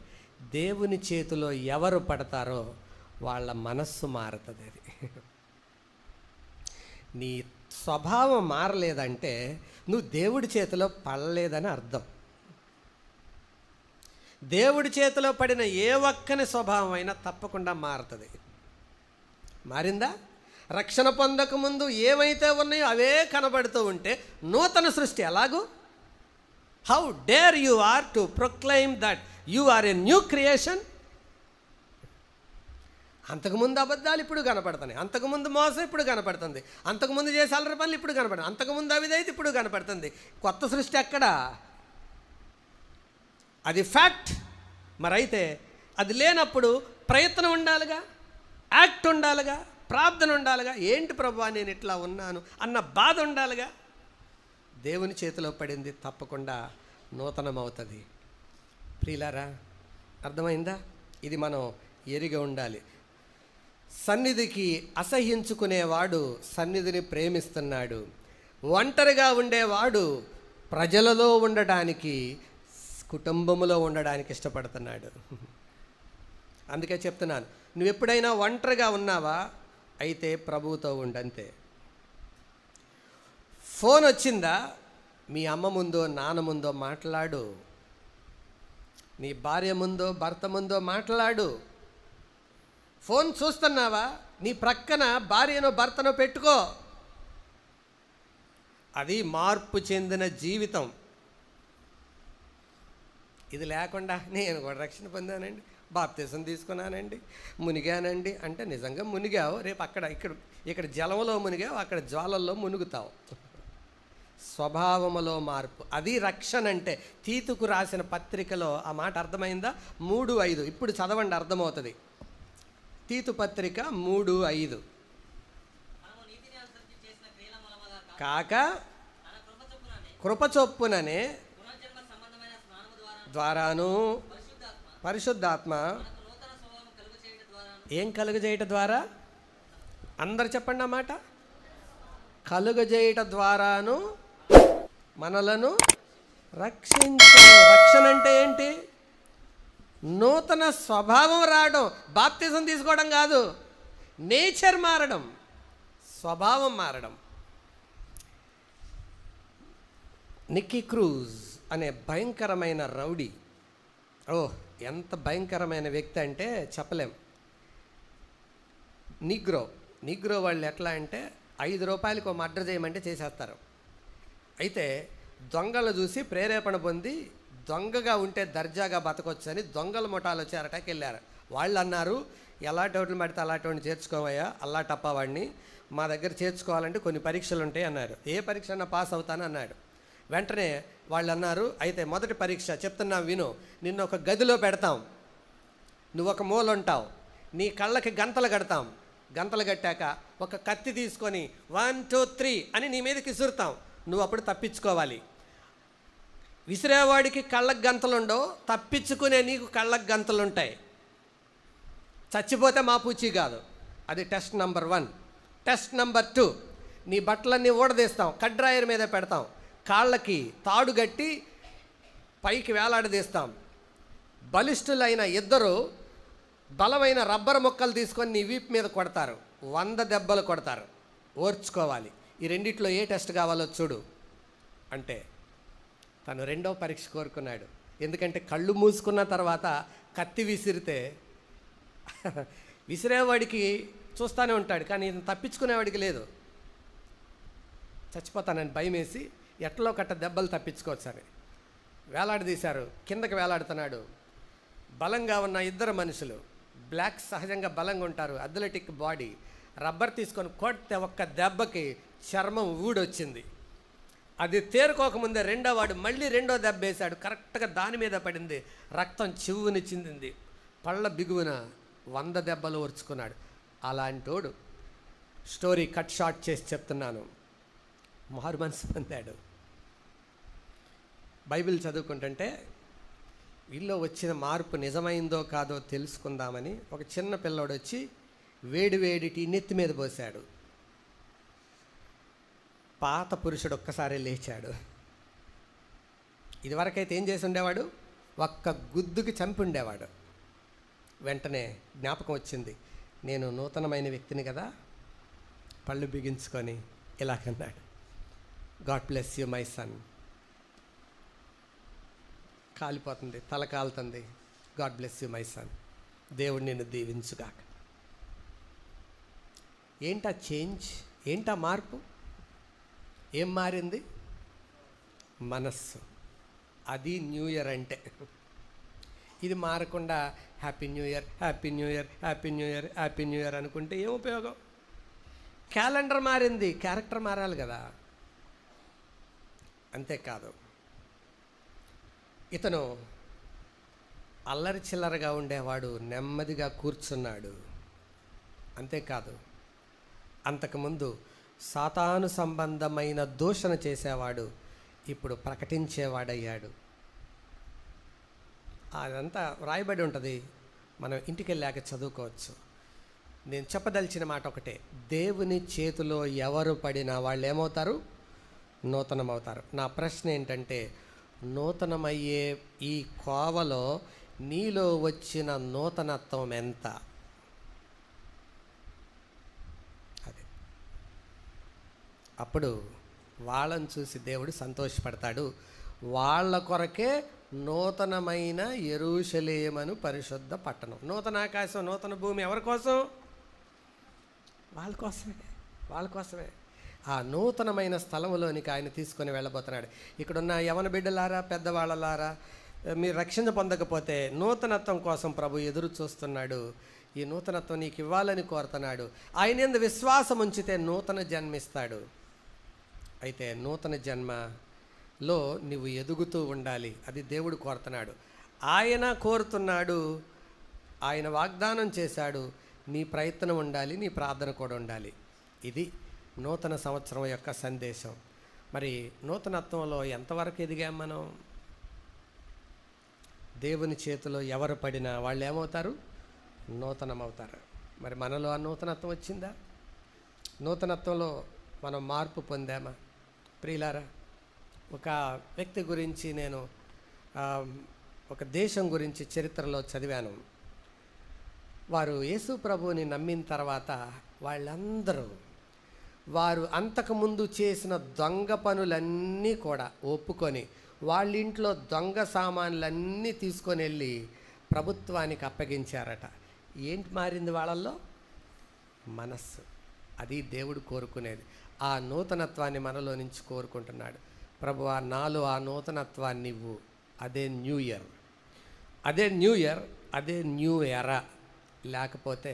దేవుని చేతిలో ఎవరు పడతారో వాళ్ళ మనస్సు మారుతుంది. అది నీ స్వభావం మారలేదంటే నువ్వు దేవుడి చేతిలో పడలేదని అర్థం. దేవుడి చేతిలో పడిన ఏ ఒక్కని స్వభావం అయినా తప్పకుండా మారుతుంది. మారిందా? రక్షణ పొందకముందు ఏమైతే ఉన్నాయో అవే కనబడుతూ ఉంటే నూతన సృష్టి ఎలాగూ? How dare you are to proclaim that you are a new creation? అంతకుముందు అబద్ధాలు ఇప్పుడు కనపడుతున్నాయి, అంతకుముందు మోసం ఇప్పుడు కనపడుతుంది, అంతకుముందు చేసే అల్లరి పనులు ఇప్పుడు కనపడుతుంది, అంతకుముందు అవిదైతే ఇప్పుడు కనపడుతుంది. కొత్త సృష్టి ఎక్కడా? అది ఫ్యాక్ట్. మరైతే అది లేనప్పుడు ప్రయత్నం ఉండాలిగా, యాక్ట్ ఉండాలిగా, ప్రార్థన ఉండాలిగా. ఏంటి ప్రభువా నేను ఇట్లా ఉన్నాను అన్న బాధ ఉండాలిగా. దేవుని చేతిలో పడింది తప్పకుండా నూతనమవుతుంది. ప్రియులారా, అర్థమైందా? ఇది మనం ఎరిగి ఉండాలి. సన్నిధికి అసహ్యించుకునేవాడు సన్నిధిని ప్రేమిస్తున్నాడు, ఒంటరిగా ఉండేవాడు ప్రజలలో ఉండడానికి, కుటుంబంలో ఉండడానికి ఇష్టపడుతున్నాడు. అందుకే చెప్తున్నాను, నువ్వు ఎప్పుడైనా ఒంటరిగా ఉన్నావా? అయితే ప్రభువుతో ఉండంతే. ఫోన్ వచ్చిందా? మీ అమ్మ ముందో నాన్న ముందో మాట్లాడు, నీ భార్య ముందో భర్త ముందో మాట్లాడు. ఫోన్ చూస్తున్నావా? నీ ప్రక్కన భార్యనో భర్తనో పెట్టుకో. అది మార్పు చెందిన జీవితం. ఇది లేకుండా నేను కూడా రక్షణ పొందానండి, బాప్తిసం తీసుకున్నానండి, మునిగానండి అంటే నిజంగా మునిగావు, రేపు ఇక్కడ జలంలో మునిగావు, అక్కడ జ్వాలల్లో మునుగుతావు. స్వభావములో మార్పు, అది రక్షణ అంటే. తీతుకు రాసిన పత్రికలో ఆ మాట అర్థమైందా? 3:5 ఇప్పుడు చదవండి, అర్థమవుతుంది. తీతు పత్రిక 3:5 కాక కృపచొప్పుననే ద్వారాను పరిశుద్ధాత్మ ఏం కలుగజేయట ద్వారా? అందరు చెప్పండి ఆ మాట. కలుగజేయట ద్వారాను మనలను రక్షించు. రక్షణ అంటే ఏంటి? నూతన స్వభావం రావడం. బాప్తిజం తీసుకోవడం కాదు, నేచర్ మారడం, స్వభావం మారడం. నిక్కీ క్రూజ్ అనే భయంకరమైన రౌడీ, ఎంత భయంకరమైన వ్యక్తి అంటే చెప్పలేం. నిగ్రో వాళ్ళు ఎట్లా అంటే 5 రూపాయలకు మర్డర్ చేయమంటే చేసేస్తారు. అయితే దొంగలు చూసి ప్రేరేపణ పొంది దొంగగా ఉంటే దర్జాగా బతకొచ్చని దొంగల ముఠాలు వచ్చి అరటాకి వెళ్ళారు. వాళ్ళు అన్నారు, ఎలాంటి వాటిని పడితే అలాంటి వాడిని చేర్చుకోవయ్యా, అల్లా టప్పా వాడిని మా దగ్గర చేర్చుకోవాలంటే కొన్ని పరీక్షలు ఉంటాయి అన్నారు. ఏ పరీక్ష అన్నా పాస్ అవుతాను అన్నాడు. వెంటనే వాళ్ళు అన్నారు, అయితే మొదటి పరీక్ష చెప్తున్నా విను, నిన్ను ఒక గదిలో పెడతాం, నువ్వు ఒక మూల ఉంటావు, నీ కళ్ళకి గంతలు కడతాం, గంతలు కట్టాక ఒక కత్తి తీసుకొని 1 2 3 అని నీ మీదకి విసురుతాం, నువ్వు అప్పుడు తప్పించుకోవాలి. విసిరేవాడికి కళ్ళకు గంతలుండవు, తప్పించుకునే నీకు కళ్ళకు గంతలుంటాయి. చచ్చిపోతే మా పూచి కాదు. అది టెస్ట్ నెంబర్ 1. టెస్ట్ నెంబర్ 2, నీ బట్టలన్నీ ఊడదీస్తాం, కడ్రాయర్ మీద పెడతాం, కాళ్ళకి తాడు కట్టి పైకి వేలాడదీస్తాం. బలిష్ఠులైన ఇద్దరు బలమైన రబ్బర్ ముక్కలు తీసుకొని నీ వీపు మీద కొడతారు, 100 దెబ్బలు కొడతారు, ఓర్చుకోవాలి. ఈ రెండిట్లో ఏ టెస్ట్ కావాలో చూడు అంటే తను రెండో పరీక్ష కోరుకున్నాడు. ఎందుకంటే కళ్ళు మూసుకున్న తర్వాత కత్తి విసిరితే విసిరేవాడికి చూస్తూనే ఉంటాడు, కానీ తప్పించుకునేవాడికి లేదు. చచ్చిపోతానని భయం వేసి ఎట్లో కట్ట దెబ్బలు తప్పించుకోవచ్చని వేలాడదీశారు. కిందకి వేలాడుతున్నాడు. బలంగా ఉన్న ఇద్దరు మనుషులు, బ్లాక్ సహజంగా బలంగా ఉంటారు, అథ్లెటిక్ బాడీ, రబ్బర్ తీసుకొని కొడితే ఒక్క దెబ్బకి చర్మం ఊడొచ్చింది. అది తేరుకోకముందే రెండో వాడు మళ్ళీ రెండో దెబ్బ వేశాడు. కరెక్ట్గా దాని మీద పడింది, రక్తం చివుని చిందింది. పళ్ళ బిగువున 100 దెబ్బలు ఓర్చుకున్నాడు. అలాంటోడు, స్టోరీ కట్ షార్ట్ చేసి చెప్తున్నాను, మారు మనసు పొందాడు. బైబిల్ చదువుకుంటుంటే వీళ్ళు వచ్చిన మార్పు నిజమైందో కాదో తెలుసుకుందామని ఒక చిన్న పిల్లోడు వచ్చి వేడివేడిటి నెత్తి మీద పోశాడు. పాత పురుషుడు ఒక్కసారి లేచాడు. ఇదివరకైతే ఏం చేసి ఉండేవాడు, ఒక్క గుద్దుకి చంపి ఉండేవాడు. వెంటనే జ్ఞాపకం వచ్చింది, నేను నూతనమైన వ్యక్తిని కదా. పళ్ళు బిగించుకొని ఇలాగన్నాడు, God bless you my son. కాలిపోతుంది, తల కాలుతుంది, God bless you my son, దేవుడు నిన్ను దీవించుగాక. ఏంటా చేంజ్, ఏంటా మార్పు? ఏం మారింది? మనస్సు. అది న్యూ ఇయర్ అంటే. ఇది మారకుండా happy new year, happy new year, happy new year, happy new year అనుకుంటే ఏం ఉపయోగం? క్యాలెండర్ మారింది, క్యారెక్టర్ మారాలి కదా. అంతేకాదు, ఇతను అల్లరి చిల్లరగా ఉండేవాడు, నెమ్మదిగా కూర్చున్నాడు. అంతేకాదు, అంతకుముందు సాతాను సంబంధమైన దూషణ చేసేవాడు, ఇప్పుడు ప్రకటించేవాడయ్యాడు. అదంతా రాయబడి ఉంటుంది, మనం ఇంటికి వెళ్ళాక చదువుకోవచ్చు. నేను చెప్పదలిచిన మాట ఒకటే, దేవుని చేతిలో ఎవరు పడినా వాళ్ళు ఏమవుతారు? నూతనమవుతారు. నా ప్రశ్న ఏంటంటే, నూతనమయ్యే ఈ కోవలో నీలో వచ్చిన నూతనత్వం ఎంత? అదే అప్పుడు వాళ్ళని చూసి దేవుడు సంతోషపడతాడు. వాళ్ళ కొరకే నూతనమైన యెరూషలేమను పరిశుద్ధ పట్టణం, నూతన ఆకాశం, నూతన భూమి ఎవరి కోసం? వాళ్ళ కోసమే, వాళ్ళ కోసమే. ఆ నూతనమైన స్థలంలోనికి ఆయన తీసుకొని వెళ్ళబోతున్నాడు. ఇక్కడున్న యవన బిడ్డలారా, పెద్దవాళ్ళలారా, మీరు రక్షణ పొందకపోతే నూతనత్వం కోసం ప్రభు ఎదురు చూస్తున్నాడు. ఈ నూతనత్వం నీకు ఇవ్వాలని కోరుతున్నాడు. ఆయన యందు విశ్వాసం ఉంచితే నూతన జన్మిస్తాడు. అయితే నూతన జన్మలో నువ్వు ఎదుగుతూ ఉండాలి, అది దేవుడు కోరుతున్నాడు. ఆయన కోరుతున్నాడు, ఆయన వాగ్దానం చేశాడు. నీ ప్రయత్నం ఉండాలి, నీ ప్రార్థన కూడా ఉండాలి. ఇది నూతన సంవత్సరం యొక్క సందేశం. మరి నూతనత్వంలో ఎంతవరకు ఎదిగాం మనం? దేవుని చేతిలో ఎవరు పడినా వాళ్ళు ఏమవుతారు? నూతనమవుతారు. మరి మనలో ఆ నూతనత్వం వచ్చిందా? నూతనత్వంలో మనం మార్పు పొందామా? ప్రియులారా, ఒక వ్యక్తి గురించి నేను ఒక దేశం గురించి చరిత్రలో చదివాను. వారు యేసు ప్రభువుని నమ్మిన తర్వాత వాళ్ళందరూ వారు అంతకుముందు చేసిన దొంగ పనులన్నీ కూడా ఒప్పుకొని వాళ్ళ ఇంట్లో దొంగ సామాన్లన్నీ తీసుకొని వెళ్ళి ప్రభుత్వానికి అప్పగించారట. ఏంటి మారింది వాళ్ళల్లో? మనస్సు. అది దేవుడు కోరుకునేది. ఆ నూతనత్వాన్ని మనలో నుంచి కోరుకుంటున్నాడు. ప్రభువా, నాలో ఆ నూతనత్వాన్ని ఇవ్వు. అదే న్యూ ఇయర్, అదే న్యూ ఇయర్, అదే న్యూ ఎరా. లేకపోతే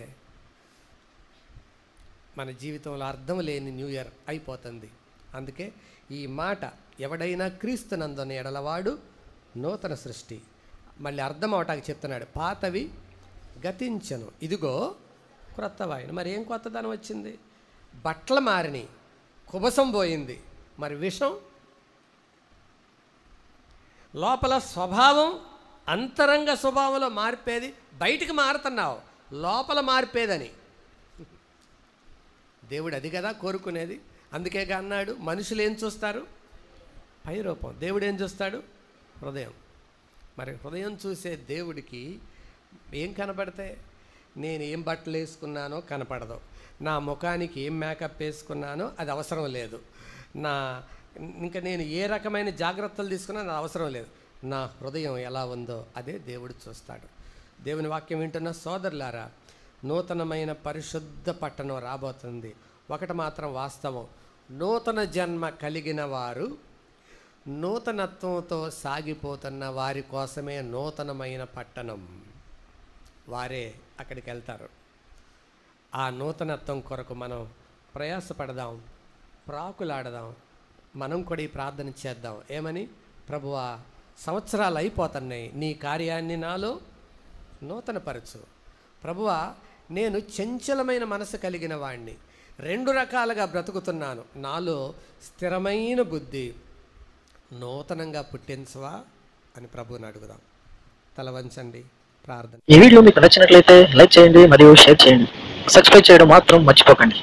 మన జీవితంలో అర్థం లేని న్యూ ఇయర్ అయిపోతుంది. అందుకే ఈ మాట, ఎవడైనా క్రీస్తునందున ఎడలవాడు నూతన సృష్టి. మళ్ళీ అర్థం అవటానికి చెప్తున్నాడు, పాతవి గతించను, ఇదిగో క్రొత్తవాయను. మరి ఏం కొత్తదనం వచ్చింది? బట్టలు మారినాయి, కుబసం పోయింది, మరి విషం లోపల స్వభావం, అంతరంగ స్వభావంలో మార్పేది బయటికి మారుతున్నావు, లోపల మార్పేదని దేవుడు అది కదా కోరుకునేది. అందుకే అన్నాడు, మనుషులు ఏం చూస్తారు? పై రూపం. దేవుడు ఏం చూస్తాడు? హృదయం. మరి హృదయం చూసే దేవుడికి ఏం కనపడతాయి? నేను ఏం బట్టలు వేసుకున్నానో కనపడదు, నా ముఖానికి ఏం మేకప్ వేసుకున్నానో అది అవసరం లేదు, ఇంకా నేను ఏ రకమైన జాగ్రత్తలు తీసుకున్నా అది అవసరం లేదు. నా హృదయం ఎలా ఉందో అదే దేవుడు చూస్తాడు. దేవుని వాక్యం వింటున్న సోదరులారా, నూతనమైన పరిశుద్ధ పట్టణం రాబోతుంది. ఒకటి మాత్రం వాస్తవం, నూతన జన్మ కలిగిన వారు నూతనత్వంతో సాగిపోతున్న వారి కోసమే నూతనమైన పట్టణం. వారే అక్కడికి వెళ్తారు. ఆ నూతనత్వం కొరకు మనం ప్రయాసపడదాం, ప్రాకులాడదాం. మనం కూడా ఈ ప్రార్థన చేద్దాం. ఏమని? ప్రభువా, సంవత్సరాలు అయిపోతున్నాయి, నీ కార్యాన్ని నాలో నూతనపరచు. ప్రభువా, నేను చంచలమైన మనసు కలిగిన వాడిని, 2 రకాలుగా బ్రతుకుతున్నాను, నాలో స్థిరమైన బుద్ధి నూతనంగా పుట్టించవా అని ప్రభువుని అడుగుదాం. తల వంచండి, ప్రార్థన. ఈ వీడియో మీకు నచ్చినట్లయితే లైక్ చేయండి మరియు షేర్ చేయండి. సబ్స్క్రైబ్ చేయడం మాత్రం మర్చిపోకండి.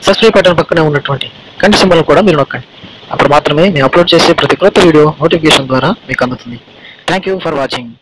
సబ్స్క్రైబ్ బటన్ పక్కనే ఉన్నటువంటి గంట సింబల్ కూడా మీరు నొక్కండి. అప్పుడు మాత్రమే మేము అప్లోడ్ చేసే ప్రతి కొత్త వీడియో నోటిఫికేషన్ ద్వారా మీకు అందుతుంది. Thank you for watching.